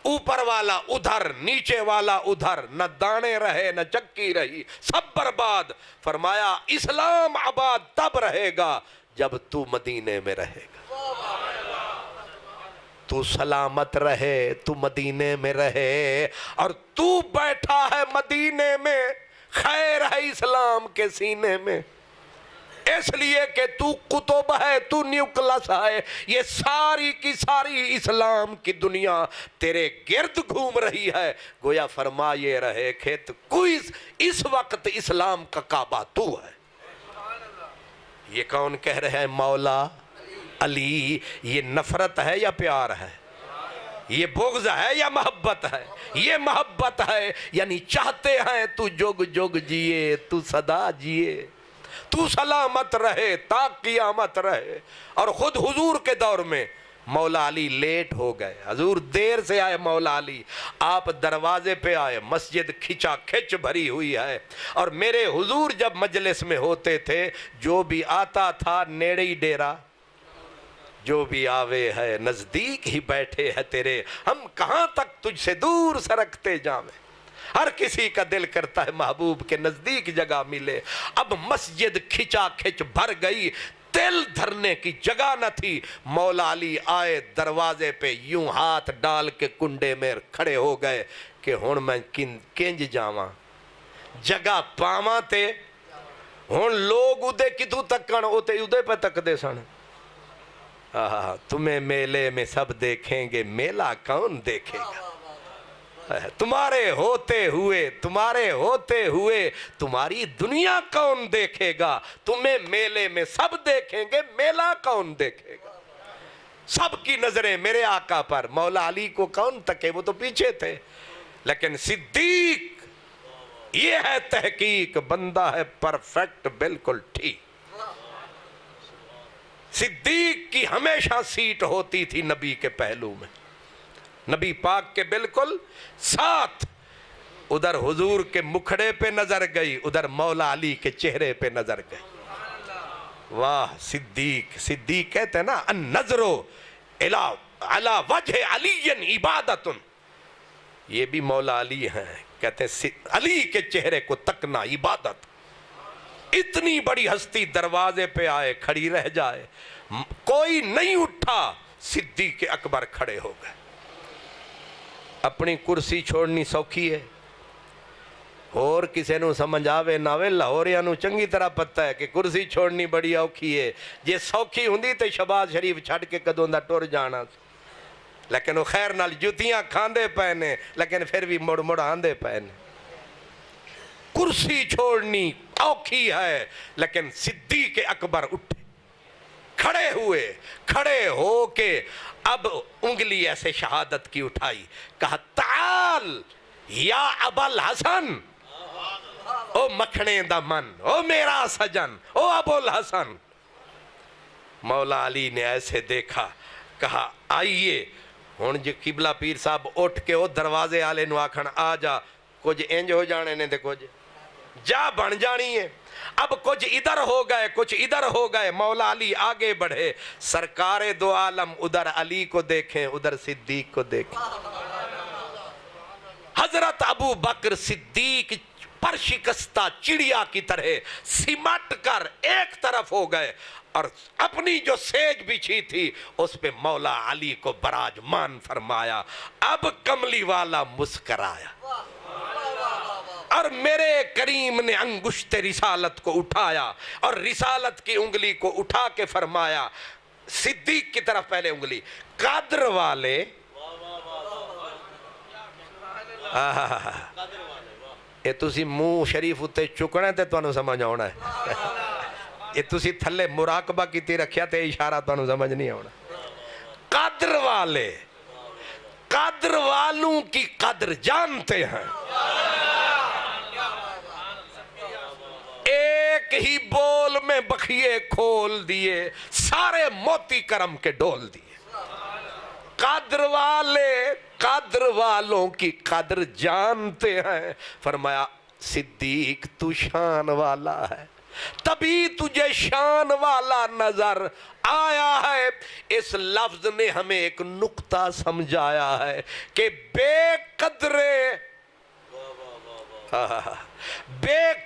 اوپر والا ادھر نیچے والا ادھر، نہ دانے رہے نہ چکی رہی، سب برباد۔ فرمایا اسلام آباد تب رہے گا جب تو مدینے میں رہے گا، تو سلامت رہے، تو مدینے میں رہے، اور تو بیٹھا ہے مدینے میں، خیر ہے اسلام کے سینے میں، اس لیے کہ تو قطب ہے، تو نیوکلس ہے، یہ ساری کی ساری اسلام کی دنیا تیرے گرد گھوم رہی ہے۔ گویا فرمائے رہے کہ کوئی اس وقت اسلام کا کعبہ تو ہے۔ یہ کون کہہ رہے ہیں؟ مولا علی۔ یہ نفرت ہے یا پیار ہے؟ یہ بغض ہے یا محبت ہے؟ یہ محبت ہے، یعنی چاہتے ہیں تو جگ جگ جیے، تو سدا جیے، تو سلامت رہے تا قیامت رہے۔ اور خود حضور کے دور میں مولا علی لیٹ ہو گئے، حضور دیر سے آئے مولا علی، آپ دروازے پہ آئے، مسجد کھچا کھچ بھری ہوئی ہے، اور میرے حضور جب مجلس میں ہوتے تھے، جو بھی آتا تھا نیڑے ہی ڈیرا، جو بھی آوے ہے نزدیک ہی بیٹھے ہے تیرے، ہم کہاں تک تجھ سے دور سرکتے جاویں۔ ہر کسی کا دل کرتا ہے محبوب کے نزدیک جگہ ملے۔ اب مسجد کھچا کھچ بھر گئی، تل دھرنے کی جگہ نہ تھی۔ مولا علی آئے دروازے پہ، یوں ہاتھ ڈال کے کنڈے میں کھڑے ہو گئے کہ ہن میں کنج جاواں، جگہ پاواں تے ہن لوگ ادے کتوں تکن، اوتے ادے پہ تک دے سن۔ تمہیں میلے میں سب دیکھیں گے، میلہ کون دیکھے گا؟ تمہارے ہوتے ہوئے تمہاری دنیا کون دیکھے گا؟ تمہیں میلے میں سب دیکھیں گے، میلہ کون دیکھے گا؟ سب کی نظریں میرے آقا پر، مولا علی کو کون تکے، وہ تو پیچھے تھے۔ لیکن صدیق، یہ ہے تحقیق، بندہ ہے پرفیکٹ، بالکل ٹھیک۔ صدیق کی ہمیشہ سیٹ ہوتی تھی نبی کے پہلو میں، نبی پاک کے بالکل ساتھ۔ ادھر حضور کے مکھڑے پہ نظر گئی، ادھر مولا علی کے چہرے پہ نظر گئی۔ واہ صدیق! صدیق کہتے ہیں نا النظر علی وجہ علی عبادت، یہ بھی مولا علی ہیں، کہتے ہیں علی کے چہرے کو تکنا عبادت۔ اتنی بڑی ہستی دروازے پہ آئے، کھڑی رہ جائے، کوئی نہیں اٹھا، صدیق اکبر کھڑے ہو گئے۔ اپنی کرسی چھوڑنی سوکھی ہے، اور کسے نو سمجھ آوے ناوے، لاہوریاں نو چنگی طرح پتہ ہے کہ کرسی چھوڑنی بڑی اوکھی ہے۔ جے سوکھی ہوندی تے شہباز شریف چھڑ کے کدوں دا ٹر جانا، لیکن وہ خیر نال جتیاں کھاندے پہنے، لیکن پھر بھی مڑ مڑ آندے پہنے۔ کرسی چھوڑنی اوکھی ہے، لیکن صدیق اکبر اٹھے، کھڑے ہو کے اب انگلی ایسے شہادت کی اٹھائی، کہا تعال یا ابا الحسن، او مکھنے دا من، او میرا سجن، او ابو الحسن۔ مولا علی نے ایسے دیکھا، کہا آئیے۔ ہن جو قبلہ پیر صاحب اٹھ کے او دروازے آلے نو آکھن آ جا، کچھ انج ہو جانے نے دے کچھ جا بن جانی ہے۔ اب کچھ ادھر ہو گئے، کچھ ادھر ہو گئے، مولا علی آگے بڑھے، سرکار دو عالم ادھر علی کو دیکھیں، ادھر صدیق کو دیکھیں۔ حضرت ابو بکر صدیق پر شکستہ چڑیا کی طرح سمٹ کر ایک طرف ہو گئے، اور اپنی جو سیج بچھی تھی اس پہ مولا علی کو براجمان فرمایا۔ اب کملی والا مسکرایا، اور میرے کریم نے انگشت رسالت کو اٹھایا، اور رسالت کی انگلی کو اٹھا کے فرمایا، صدیق کی طرف پہلے انگلی، قدر والے، یہ تسی منہ شریف اتے چکنے تے تو انہوں سمجھ آنا ہے، یہ تسی تھلے مراقبہ کی تی رکھیا تے اشارہ تو انہوں سمجھ نہیں آنا۔ قدر والے، قدر والوں کی قدر جانتے ہیں، ایک ہی بول میں بخیے کھول دیے، سارے موتی کرم کے ڈول دیے۔ قدر والے قدر والوں کی قدر جانتے ہیں. فرمایا صدیق تو شان والا ہے تبھی تجھے شان والا نظر آیا ہے. اس لفظ نے ہمیں ایک نقطہ سمجھایا ہے کہ بے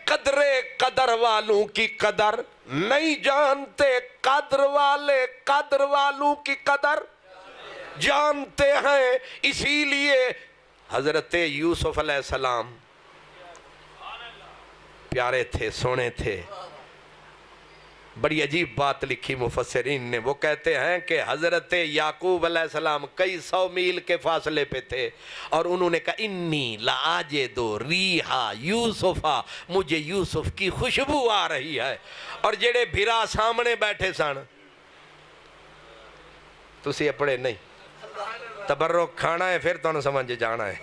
قدرے قدر والوں کی قدر نہیں جانتے, قدر والے قدر والوں کی قدر جانتے ہیں. اسی لیے حضرت یوسف علیہ السلام پیارے تھے, سونے تھے. بڑی عجیب بات لکھی مفسرین نے. وہ کہتے ہیں کہ حضرت یعقوب علیہ السلام کئی 100 میل کے فاصلے پہ تھے اور انہوں نے کہا انی لاجدو ریحا یوسفا, مجھے یوسف کی خوشبو آ رہی ہے. اور جڑے بھرا سامنے بیٹھے سن, تسی اپنے نہیں تبرک کھانا ہے پھر تو سمجھ جانا ہے.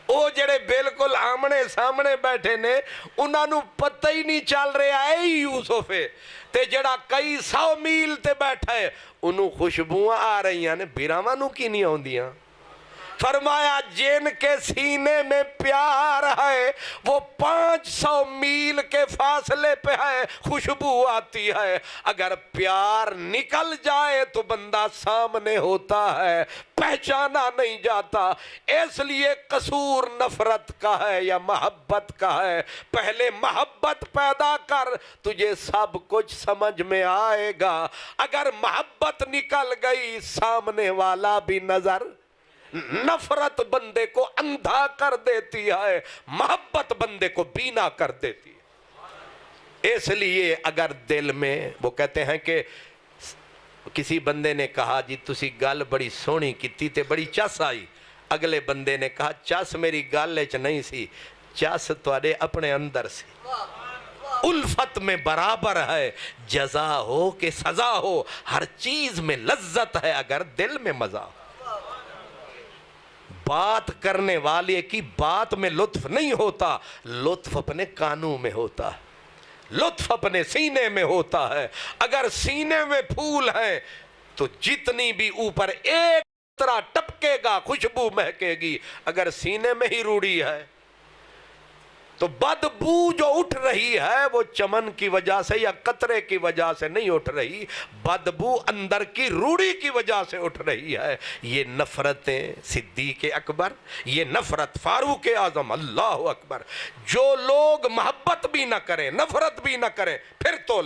او جڑے بالکل آمنے سامنے بیٹھے نے انہاں نو پتہ ہی نہیں چل رہا ہے یوسف ہے, تے جڑا کئی 100 میل تے بیٹھا ہے انہوں خوشبوئیں آ رہی ہیں, بیراواں نو کی نہیں ہوندیاں. فرمایا جن کے سینے میں پیار ہے وہ 500 میل کے فاصلے پہ ہے, خوشبو آتی ہے. اگر پیار نکل جائے تو بندہ سامنے ہوتا ہے, پہچانا نہیں جاتا. اس لیے قصور نفرت کا ہے یا محبت کا ہے. پہلے محبت پیدا کر, تجھے سب کچھ سمجھ میں آئے گا. اگر محبت نکل گئی سامنے والا بھی نظر. نفرت بندے کو اندھا کر دیتی ہے, محبت بندے کو بینا کر دیتی ہے. اس لیے اگر دل میں, وہ کہتے ہیں کہ کسی بندے نے کہا جی تسی گل بڑی سونی کیتی تے بڑی چس آئی. اگلے بندے نے کہا چس میری گل وچ نہیں سی, چس تواڈے اپنے اندر سی. الفت میں برابر ہے, جزا ہو کہ سزا ہو, ہر چیز میں لذت ہے اگر دل میں مزہ ہو. بات کرنے والے کی بات میں لطف نہیں ہوتا, لطف اپنے کانوں میں ہوتا ہے, لطف اپنے سینے میں ہوتا ہے. اگر سینے میں پھول ہیں تو جتنی بھی اوپر ایک طرح ٹپکے گا خوشبو مہکے گی. اگر سینے میں ہی روڑی ہے تو بدبو جو اٹھ رہی ہے وہ چمن کی وجہ سے یا قطرے کی وجہ سے نہیں اٹھ رہی, بدبو اندر کی روڑی کی وجہ سے اٹھ رہی ہے. یہ نفرتیں صدیق اکبر, یہ نفرت فاروق اعظم, اللہ اکبر. جو لوگ محبت بھی نہ کریں نفرت بھی نہ کریں پھر تو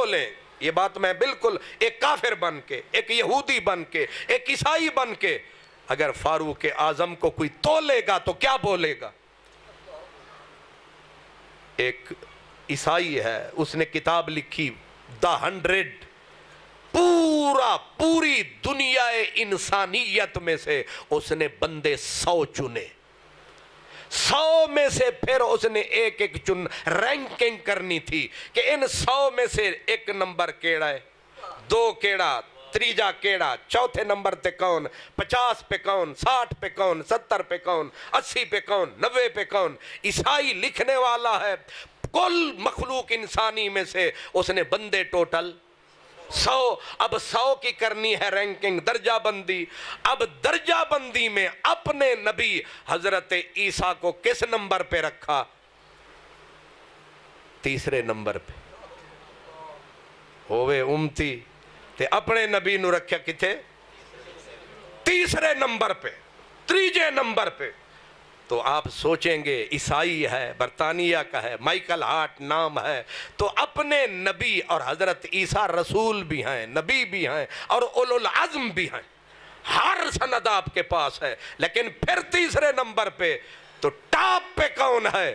لیں. یہ بات میں بالکل ایک کافر بن کے, ایک یہودی بن کے, ایک عیسائی بن کے اگر فاروق اعظم کو کوئی تولے گا تو کیا بولے گا. ایک عیسائی ہے, اس نے کتاب لکھی دا 100, پوری دنیا انسانیت میں سے اس نے بندے 100 چنے, 100 میں سے پھر اس نے ایک چن رینکنگ کرنی تھی کہ ان 100 میں سے 1 نمبر کیڑا ہے, 2 کیڑا, تریجا کیڑا, چوتھے نمبر تے کون, 50 پہ کون, 60 پہ کون, 70 پہ کون, 80 پہ کون, 90 پہ کون. عیسائی لکھنے والا ہے کل مخلوق انسانی میں سے اس نے بندے ٹوٹل 100. اب 100 کی کرنی ہے رینکنگ, درجہ بندی. اب درجہ بندی میں اپنے نبی حضرت عیسیٰ کو کس نمبر پہ رکھا؟ 3 نمبر پہ. ہوئے امتی تے اپنے نبی نو رکھیا کتے 3 نمبر پہ, 3 نمبر پہ. تو آپ سوچیں گے عیسائی ہے, برطانیہ کا ہے, مائیکل ہارٹ نام ہے, تو اپنے نبی اور حضرت عیسیٰ رسول بھی ہیں, نبی بھی ہیں اور اولو العزم بھی ہیں, ہر سند آپ کے پاس ہے. لیکن پھر 3 نمبر پہ تو ٹاپ پہ کون ہے؟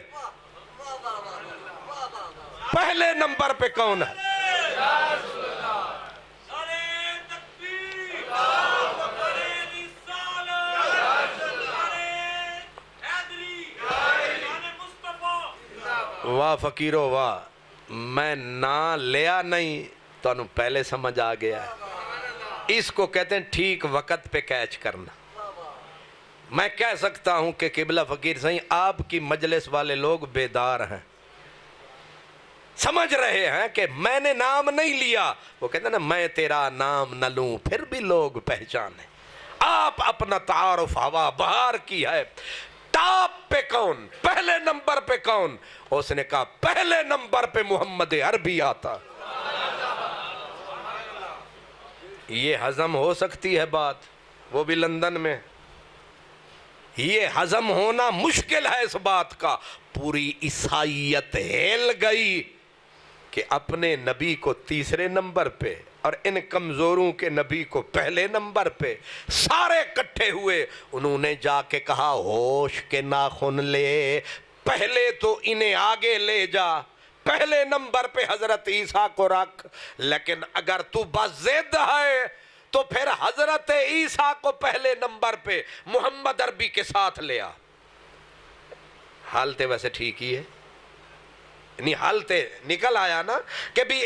پہلے نمبر پہ کون ہے؟ واہ فقیرو واہ, میں نہ لیا نہیں تو انہوں پہلے سمجھ آ گیا ہے. اس کو کہتے ہیں ٹھیک وقت پہ کیچ کرنا. میں کہہ سکتا ہوں کہ قبلہ فقیر صحیح آپ کی مجلس والے لوگ بیدار ہیں, سمجھ رہے ہیں کہ میں نے نام نہیں لیا. وہ کہتے ہیں نا میں تیرا نام نہ لوں پھر بھی لوگ پہچانے. آپ اپنا تعارف ہوا بہار کی ہے. ٹاپ پہ کون, پہلے نمبر پہ کون؟ اس نے کہا پہلے نمبر پہ محمد عربی آتا. یہ ہضم ہو سکتی ہے بات, وہ بھی لندن میں. یہ ہضم ہونا مشکل ہے اس بات کا. پوری عیسائیت ہل گئی کہ اپنے نبی کو تیسرے نمبر پہ اور ان کمزوروں کے نبی کو پہلے نمبر پہ. سارے اکٹھے ہوئے, انہوں نے جا کے کہا ہوش کے ناخن لے, پہلے تو انہیں آگے لے جا, پہلے نمبر پہ حضرت عیسیٰ کو رکھ, لیکن اگر تو بضد ہے تو پھر حضرت عیسیٰ کو پہلے نمبر پہ محمد عربی کے ساتھ لے آ. حالت ویسے ٹھیک ہی ہے, نہیں حالت نکل آیا نا کہ بھی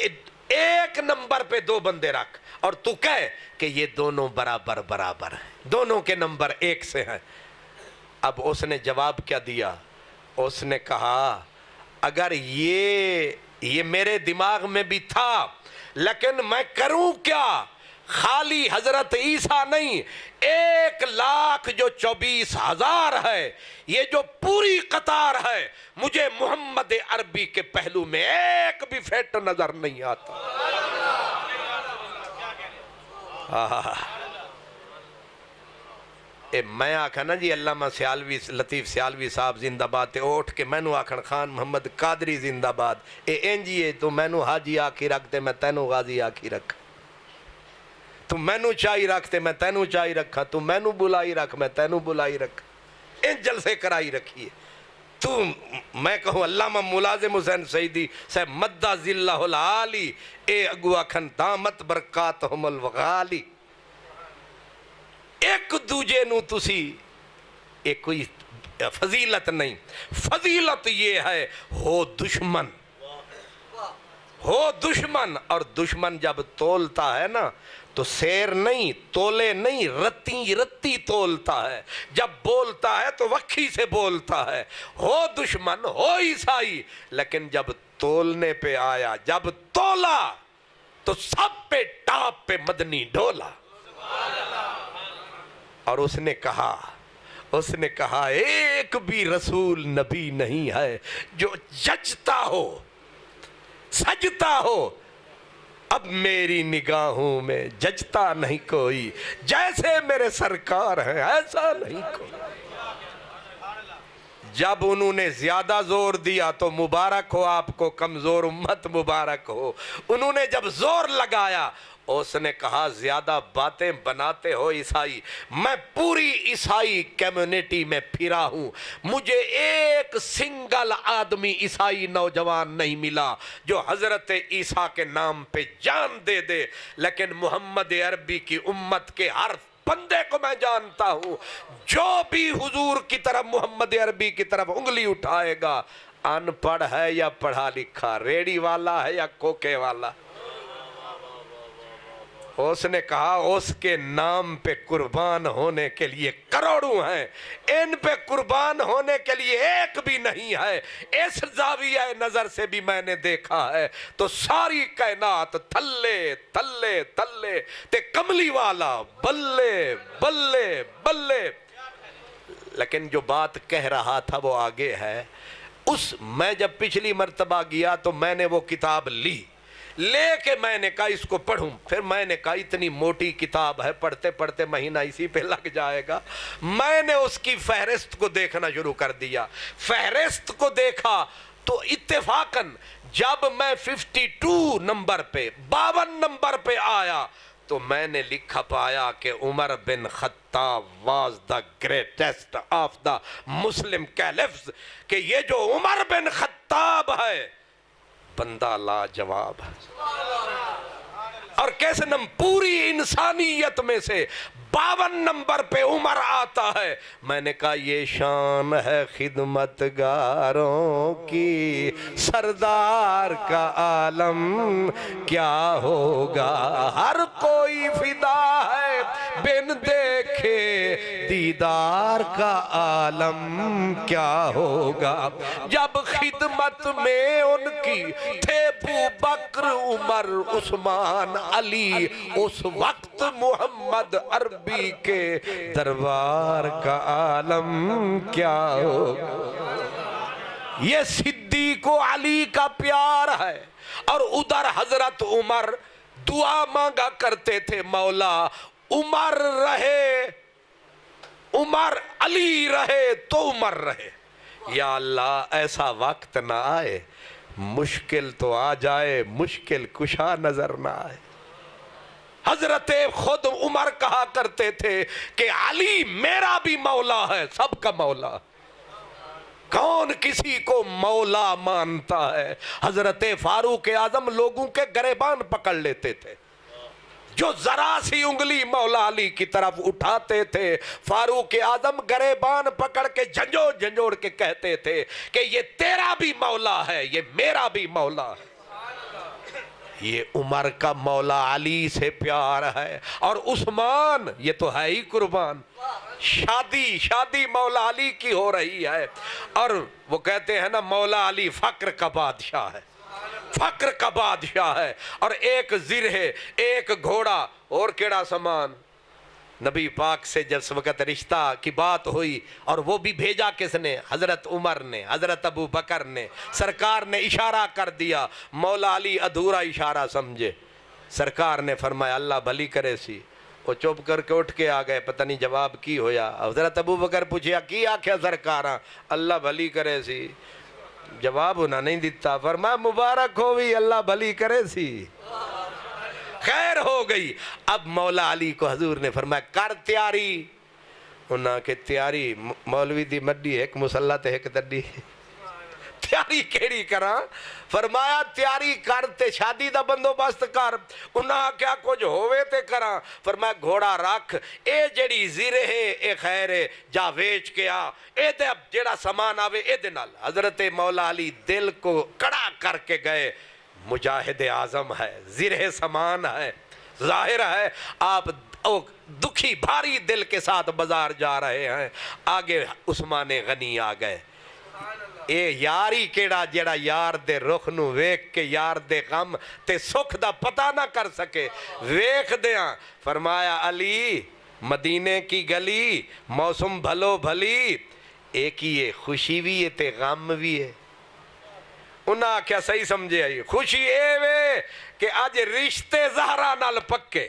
ایک نمبر پہ دو بندے رکھ اور تو کہے کہ یہ دونوں برابر برابر ہیں, دونوں کے نمبر ایک سے ہیں. اب اس نے جواب کیا دیا؟ اس نے کہا اگر یہ میرے دماغ میں بھی تھا, لیکن میں کروں کیا؟ خالی حضرت عیسیٰ نہیں, 1,24,000 ہے, یہ جو پوری قطار ہے, مجھے محمد عربی کے پہلو میں ایک بھی فٹ نظر نہیں آتا. میں آکھا نا جی علامہ سیالوی لطیف سیالوی صاحب زندہ باد تے اٹھ کے میں نو آکھن خان محمد قادری زندہ باد, اے انجیے تو میں نو حاجی آکھی رکھتے میں تینو غازی آکھی رکھ, تو میں نو چاہی رکھتے میں تینو چاہی رکھا, تو میں نو بلائی رکھ میں تینو بلائی رکھ, ان جلسے کرائی رکھیے. تو میں کہوں علامہ ملازم حسین سیدی صاحب مدہ ذلہ العالی, اے اگو آکھن دامت برکاتہم الوغالی. ایک دوجے نو تسی ایک کوئی فضیلت نہیں, فضیلت یہ ہے ہو دشمن, ہو دشمن. اور دشمن جب تولتا ہے نا تو سیر نہیں, تولے نہیں, رتی رتی تولتا ہے. جب بولتا ہے تو وکھی سے بولتا ہے. ہو دشمن, ہو عیسائی, لیکن جب تولنے پہ آیا, جب تولا تو سب پہ ٹاپ پہ مدنی ڈولا. اور اس نے کہا ایک بھی رسول نبی نہیں ہے جو ججتا ہو سجتا ہو, اب میری نگاہوں میں ججتا نہیں کوئی, جیسے میرے سرکار ہیں ایسا نہیں کوئی. جب انہوں نے زیادہ زور دیا تو مبارک ہو آپ کو, کمزور امت مبارک ہو. انہوں نے جب زور لگایا, اس نے کہا زیادہ باتیں بناتے ہو عیسائی, میں پوری عیسائی کمیونٹی میں پھرا ہوں, مجھے ایک سنگل آدمی عیسائی نوجوان نہیں ملا جو حضرت عیسیٰ کے نام پہ جان دے دے, لیکن محمد عربی کی امت کے ہر بندے کو میں جانتا ہوں, جو بھی حضور کی طرف محمد عربی کی طرف انگلی اٹھائے گا, ان پڑھ ہے یا پڑھا لکھا, ریڑی والا ہے یا کوکے والا. اس نے کہا اس کے نام پہ قربان ہونے کے لیے کروڑوں ہیں, ان پہ قربان ہونے کے لیے ایک بھی نہیں ہے. اس زاویہ نظر سے بھی میں نے دیکھا ہے تو ساری کائنات تھلے تھلے تھلے تے کملی والا بلے بلے بلے. لیکن جو بات کہہ رہا تھا وہ آگے ہے. میں جب پچھلی مرتبہ گیا تو میں نے وہ کتاب لے کے میں نے کہا اس کو پڑھوں. پھر میں نے کہا اتنی موٹی کتاب ہے, پڑھتے پڑھتے مہینہ اسی پہ لگ جائے گا. میں نے اس کی فہرست کو دیکھنا شروع کر دیا. فہرست کو دیکھا تو اتفاقاً جب میں 52 نمبر پہ 52 نمبر پہ آیا تو میں نے لکھا پایا کہ عمر بن خطاب was the greatest of the Muslim caliphs, کہ یہ جو عمر بن خطاب ہے بندہ لا جواب ہے. اور کیسے پوری انسانیت میں سے 52 نمبر پہ عمر آتا ہے. میں نے کہا یہ شان ہے خدمتگاروں کی, سردار کا عالم کیا ہوگا. ہر کوئی فدا ہے بن دیکھے دیدار کا عالم کیا ہوگا. جب خدمت میں ان کی تھے ابو بکر عمر عثمان علی، اس وقت محمد عربی کے دربار کا عالم کیا ہوگا. یہ صدیق و علی کا پیار ہے. اور ادھر حضرت عمر دعا مانگا کرتے تھے، مولا عمر رہے، عمر علی رہے تو عمر رہے. یا اللہ ایسا وقت نہ آئے، مشکل تو آ جائے، مشکل کشا نظر نہ آئے. حضرت خود عمر کہا کرتے تھے کہ علی میرا بھی مولا ہے، سب کا مولا. کون کسی کو مولا مانتا ہے؟ حضرت فاروق اعظم لوگوں کے گریبان پکڑ لیتے تھے. جو ذرا سی انگلی مولا علی کی طرف اٹھاتے تھے، فاروق اعظم گریبان پکڑ کے جھنجھوڑ جھنجھوڑ کے کہتے تھے کہ یہ تیرا بھی مولا ہے، یہ میرا بھی مولا ہے. یہ عمر کا مولا علی سے پیار ہے. اور عثمان یہ تو ہے ہی قربان. شادی مولا علی کی ہو رہی ہے، اور وہ کہتے ہیں نا مولا علی فقر کا بادشاہ ہے، فقر کا بادشاہ ہے. اور ایک زرہ، ایک گھوڑا، اور کیڑا سامان. نبی پاک سے جب اس وقت رشتہ کی بات ہوئی، اور وہ بھی بھیجا کس نے؟ حضرت عمر نے، حضرت ابو بکر نے. سرکار نے اشارہ کر دیا، مولا علی ادھورا اشارہ سمجھے. سرکار نے فرمایا اللہ بھلی کرے سی. وہ چپ کر کے اٹھ کے آ گئے، پتہ نہیں جواب کی ہویا. حضرت ابو بکر پوچھیا کی آکھیا سرکاراں؟ اللہ بھلی کرے سی. جواب انہاں نہیں دیتا. فرمایا مبارک ہوئی، اللہ بھلی کرے سی، خیر ہو گئی. اب مولا علی کو حضور نے فرمایا کر تیاری. انہاں کہ تیاری مولوی دی مڈی ایک مسلح تے ایک تڈی، تیاری کیڑی کراں؟ فرمایا تیاری کر تے شادی دا بندوبست کر. انہاں کیا کچھ ہوئے تے کراں؟ فرمایا گھوڑا رکھ، اے جڑی زیرے ہے اے خیر ہے، جا ویچ کے آ، اے دے اب جڑا سامان آوے اے دے نال. حضرت مولا علی دل کو کڑا کر کے گئے. مجاہد اعظم ہے، زرہ سامان ہے، ظاہر ہے آپ دکھی بھاری دل کے ساتھ بازار جا رہے ہیں. آگے عثمان غنی آ گئے. اے یاری کیڑا جیڑا یار دے رخ نو ویکھ کے یار دے غم تے سکھ دا پتہ نہ کر سکے. ویکھ دیاں. فرمایا علی مدینے کی گلی، موسم بھلو بھلی، ایک ہی ہے، خوشی بھی ہے تے غم بھی ہے. انہاں کیا صحیح سمجھے آئی؟ خوشی اے وے کہ آج رشتے زہرا نال پکے،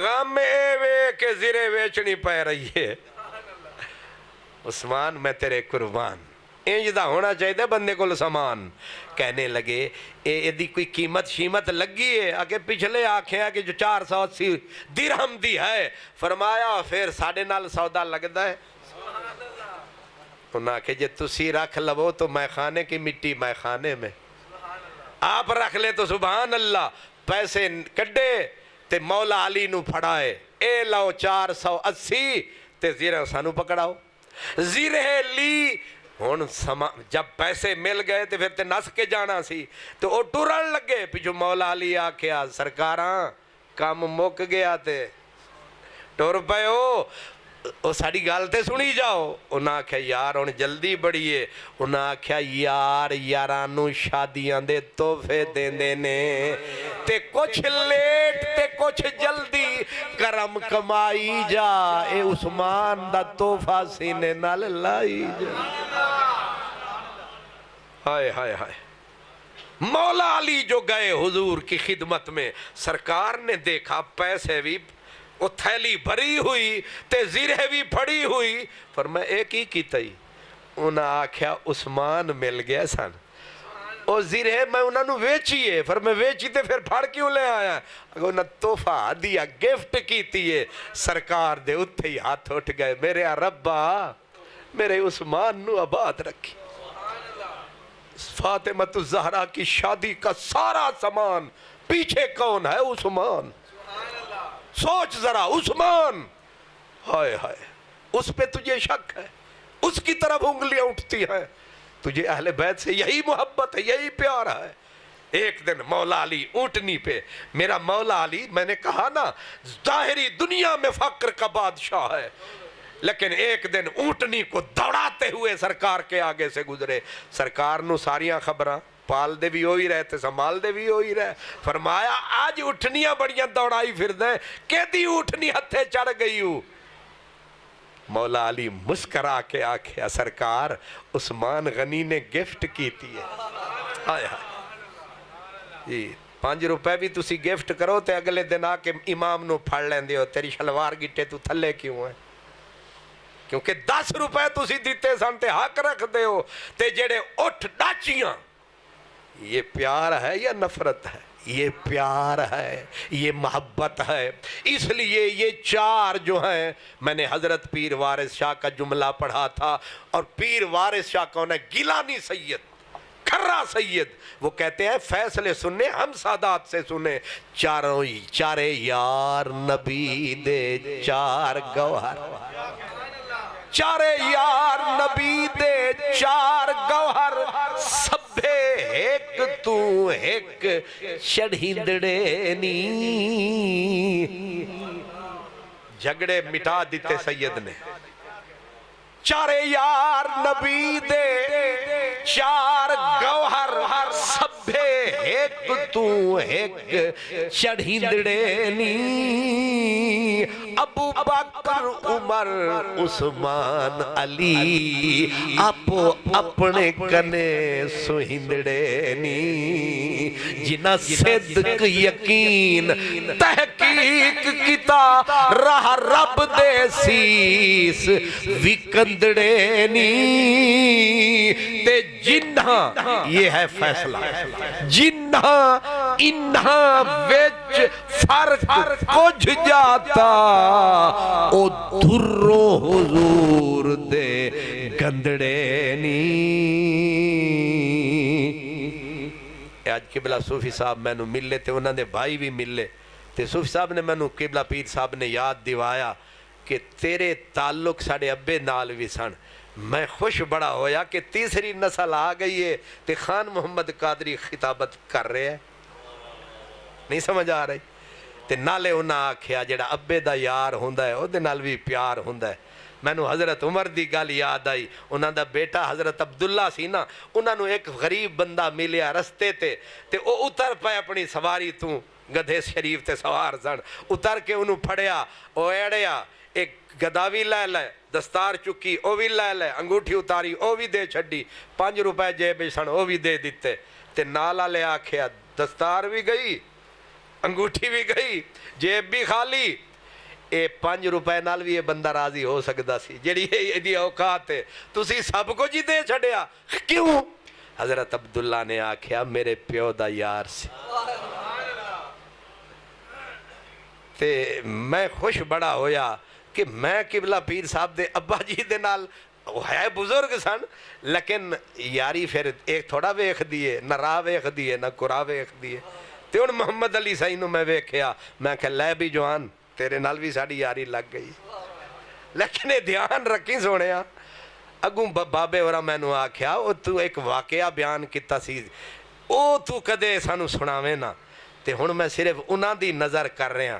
غم اے وے کہ زرے ویچنی پہ رہی ہے. عثمان میں تیرے قربان. انجدہ ہونا چاہیے بندے کو سامان. کہنے لگے اے دی کوئی قیمت شیمت لگی ہے؟ آگے پچھلے آنکھیں آگے جو 480 درہم دی ہے. فرمایا پھر ساڑھے نال سودا لگتا ہے. انہاں کہ جے تسی رکھ لو تو میں خانے کی مٹی میں خانے میں، آپ رکھ لے تو سبحان اللہ. پیسے کڈے تے مولا علی نو پھڑائے، اے لو 480 تے زیرہ سانو پکڑاؤ. زیرہ لی. ہون جب پیسے مل گئے تے پھر تے نس کے جانا سی تو او ٹرن لگے. پیچھو مولا علی آکھیا سرکاراں کام مک گیا تے ٹر پے او ساڑی گالتے سنی جاؤ. انہاں آکھیا یار ہون جلدی بڑی ہے. انہاں آکھیا یار یارانو شادیاں دے تحفے دین دینے تے کچھ لیٹ تے کچھ جلدی، کرم کمائی جا. اے عثمان دا تحفہ سینے نال لائی جا. ہائے ہائے ہائے. مولا علی جو گئے حضور کی خدمت میں، سرکار نے دیکھا پیسے بھی وہ تھیلی بھری ہوئی تے زیرہ بھی پھڑی ہوئی. فرمایا ایک ہی کی تئی. انہاں آکھیا عثمان مل گیا سن، او زیرہ میں انہاں نو ویچیے. فرمایا ویچی تے پھر پھڑ کیوں لے آیا؟ اگر انہاں تحفہ دیا گفٹ کیتی ہے. سرکار دے اتھے ہی ہاتھ اٹھ گئے، میرے ربا میرے عثمان نو آباد رکھی. فاطمۃ الزہرا کی شادی کا سارا سامان پیچھے کون ہے؟ عثمان. سوچ ذرا عثمان. ہائے ہائے. اس پہ تجھے شک ہے؟ اس کی طرف انگلیاں اٹھتی ہیں. تجھے اہل بیت سے یہی محبت ہے، یہی پیار ہے. ایک دن مولا علی اونٹنی پہ، میرا مولا علی میں نے کہا نا ظاہری دنیا میں فقر کا بادشاہ ہے، لیکن ایک دن اونٹنی کو دوڑاتے ہوئے سرکار کے آگے سے گزرے، سرکار نو ساریاں خبراں پال دے بھی ہوئی رہے تے سنبھال دے بھی ہوئی رہے، فرمایا آج اٹھنیاں بڑیاں دوڑائی پھر دیں کہ دی اٹھنی ہتھے چڑھ گئی ہوں۔ مولا علی مسکرا کے آکھیا سرکار عثمان غنی نے گفٹ کی تھی ہے، آیا 5 روپے بھی تسی گفٹ کرو تے اگلے دن آ کے امام نو پھڑ لیندے ہو تیری شلوار گٹے تو تھلے کیوں ہے، کیونکہ 10 روپے تسی دیتے سن تے حق رکھ دے ہو تے جڑے اٹھ ڈاچیاں۔ یہ پیار ہے یا نفرت ہے؟ یہ پیار ہے، یہ محبت ہے۔ اس لیے یہ 4 جو ہیں، میں نے حضرت پیر وارث شاہ کا جملہ پڑھا تھا، اور پیر وارث شاہ کون ہے؟ گیلانی سید، کھرا سید، وہ کہتے ہیں فیصلے سننے ہم سادات سے سنے، چارے یار نبی دے 4 گوہر، چارے یار نبی دے 4 گوہر، سبھے ایک تو ایک چڑھیندڑے نی، جھگڑے مٹا دیتے سید نے۔ چارے یار نبی دے 4 گوہر، سبھے ایک تو ایک چڑھیندڑے نی، ابو بکر عمر عثمان علی اپو اپنے کنے سہندڑے نی، جنہ صدق یقین تحقیق کیتا راہ رب دے سیس وکندڑے نی، تے جنہ یہ ہے فیصلہ، جنہ انہاں وچ فرق کچھ جاتا او دھرو حضور دے گندڑے نی۔ آج قبلہ صوفی صاحب میں نو ملے تے انہاں دے بھائی بھی ملے تے صوفی صاحب نے میں نو قبلہ پیر صاحب نے یاد دیوایا کہ تیرے تعلق ساڑے ابے نال بھی سن، میں خوش بڑا ہویا کہ تیسری نسل آ گئی ہے تے خان محمد قادری خطابت کر رہے ہیں، نہیں سمجھ آ رہی؟ تے نالے انہاں آکھیا جڑا ابے دا یار ہوندہ ہے او دے نال بھی پیار ہوندہ ہے۔ میں نو حضرت عمر دی گل یاد آئی، انہاں دا بیٹا حضرت عبداللہ سی نا، انہاں نو ایک غریب بندہ ملیا رستے تے او اتر پائے اپنی سواری تو گدھے شریف تے سوار سن، اتر کے انہوں پھڑیا او ایڑیا، ایک گداوی لے دستار چکی او بھی لے انگوٹھی اتاری او بھی دے چھڑی، 5 روپے جیب سن او بھی دے دیتے، تے نالا لے آکھیا دستار بھی گئی انگوٹھی بھی گئی جیب بھی خالی، اے 5 روپے نال بھی یہ بندہ راضی ہو سکتا سی، جیڑی یہ اوقات ہے تسی سب کو جی دے چھڑیا کیوں؟ حضرت عبداللہ نے آکھیا میرے پیو دا یار سی، تے میں خوش بڑا ہویا کہ میں قبلہ پیر صاحب دے ابا جی دے نال ہے بزرگ سن، لیکن یاری پھر ایک تھوڑا ویکھ دیئے، نہ راہ ویکھ دیئے نہ قرآن ویکھ دیئے، تے ان محمد علی سائنو میں ویکھیا، میں کہ لے بھی جوان تیرے نال بھی ساڑی یاری لگ گئی، لیکن دھیان رکھی سونے اگوں بابے ورہ میں نو آکھیا او تو ایک واقعہ بیان کیتا سی او تو کدے سانو سناویں نا، تے ہن میں صرف انہاں دی نظر کر رہے ہیں،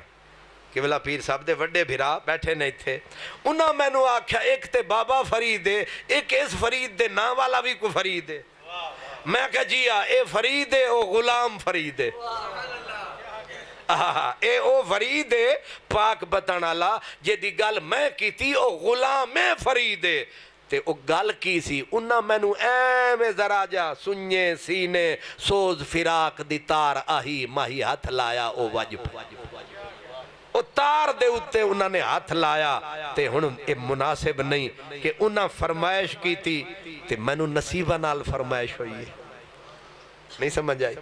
قبلہ پیر صاحب دے وڈے بھرا بیٹھے نہیں تھے، انہاں میں نو آکھیا ایک تے بابا فرید ہے، ایک اس فرید دے نا والا بھی کو فرید ہے، میں کہا جی اے فرید ہے او غلام فرید ہے، اے او فرید ہے پاک بتانا جے دی گل میں کی تھی او غلام فرید ہے، تے او گل کی سی انہاں میں نو میں ذرا جا سنجے سینے سوز فراق دی تار آہی ماہی ہاتھ لایا او وجب، او تار دے اتے انہاں نے ہاتھ لایا، تے ہن اے مناسب نہیں کہ انہاں فرمائش کی تھی تے میں نو نصیبہ نال فرمائش ہوئی ہے، نہیں سمجھ آئی؟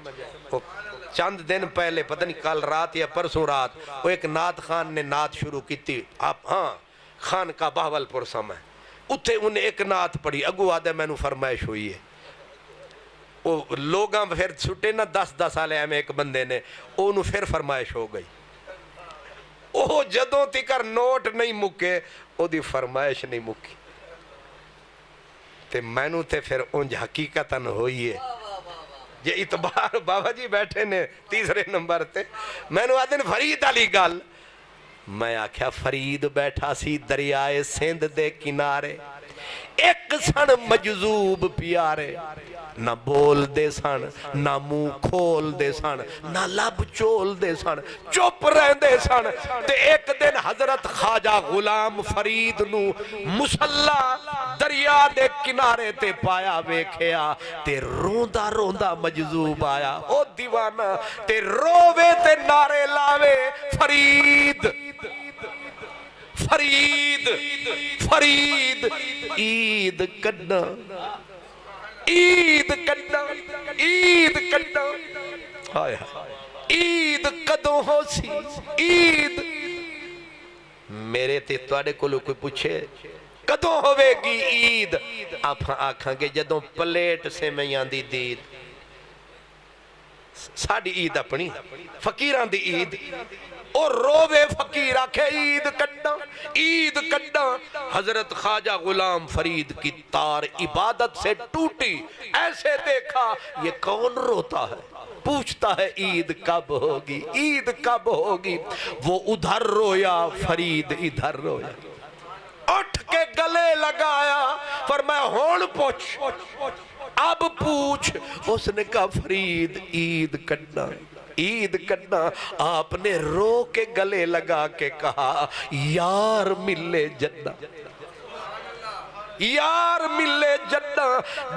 چند دن پہلے پتہ نہیں کل رات یا پرسوں رات وہ ایک نعت خان نے نعت شروع کی تھی، ہاں خان کا بہول پور سمے اتھے انہیں ایک نعت پڑھی، اگو آدھے میں نو فرمائش ہوئی ہے، وہ لوگاں پھر چھٹے نا 10 سالے ہمیں ایک بندے نے انہوں پھر فرمائش ہو گئی، وہ جدوں تکر نوٹ نہیں مکے وہ دی فرمائش نہیں مکی، تے میں نو تے پھر انج حقیقتاً ہوئی ہے یہ اتبار بابا جی بیٹھے نے تیسرے نمبر تے میں نے آدھے فرید علی گل میں آکھیا فرید بیٹھا سی دریائے سندھ دے کنارے ایک سن مجذوب پیارے نہ بول دے سن نہ منہ کھول دے سن نہ لب چول دے سن چپ رہ دے سن تے ایک دن حضرت خواجہ غلام فرید نو مسلح دریا دے کنارے تے پایا ویکھیا تے روندہ روندہ مجذوب آیا او دیوانہ تے رووے تے نعرے لاوے فرید فرید فرید عید کڈنا عید کڈنا عید کڈنا ہائے عید کدوں ہو سی عید میرے تے تواڈے کولوں کوئی پوچھے کدوں ہوے گی عید آپ آکھاں گے جدوں پلیٹ سے میں آندی دید ساڑی عید اپنی فقیران دی عید اور رووے فقیر آکھے عید کڈنا حضرت خواجہ غلام فرید کی تار عبادت سے ٹوٹی ایسے دیکھا یہ کون روتا ہے پوچھتا ہے عید کب ہوگی عید کب ہوگی وہ ادھر رویا فرید ادھر رویا اٹھ کے گلے لگایا فرمایا ہون پوچھ اب پوچھ اس نے کہا فرید عید کڈنا عید کڈنا آپ نے رو کے گلے لگا کے کہا یار ملے جنہ یار ملے جنہ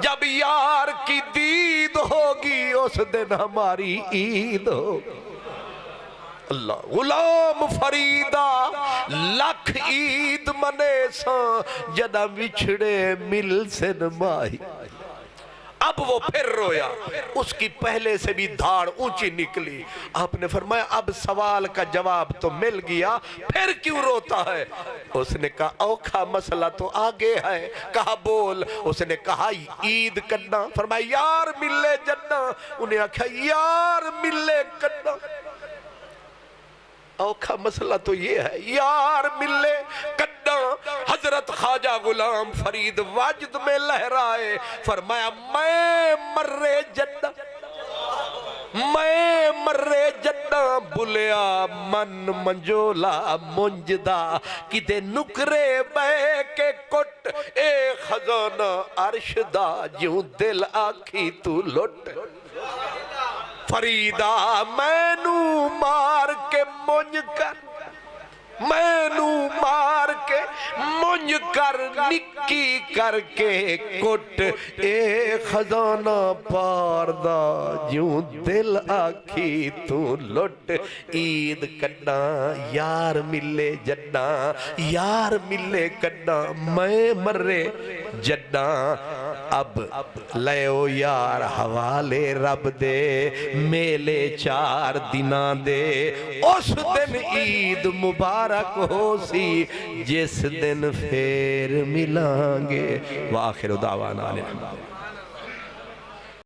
جب یار کی دید ہوگی اس دن ہماری عید ہوگی اللہ غلام فریدہ لکھ عید منے ساں جدہ بچھڑے مل سے نمائی اب وہ پھر رویا اس کی پہلے سے بھی دھاڑ اونچی نکلی آپ نے فرمایا اب سوال کا جواب تو مل گیا پھر کیوں روتا ہے اس نے کہا اوکھا مسئلہ تو آگے ہے کہا بول اس نے کہا عید کڈنا فرمایا یار ملے جنہ انہیں آکھا یار ملے کڈنا اوکھا مسئلہ تو یہ ہے یار ملے کڈنا حضرت خواجہ غلام فرید واجد میں لہرائے فرمایا میں مرے جنہ بلیا من منجولا منجدہ کدے نکرے بے کے کٹ اے خزانہ عرشدہ جوں دل آکھی تو لٹ فریدہ مینو مار کے منج کر مینو مار کے منج کر نکی کر کے کٹ اے خزانہ پاردہ جوں دل آکھی تو لٹ عید کڈنا یار ملے جڈنا یار ملے کڈنا میں مرے جڈنا اب لیو یار حوالے رب دے میلے 4 دنان دے اس دن عید مبارک ہو سی جس دن پھر ملانگے وآخر دعوانا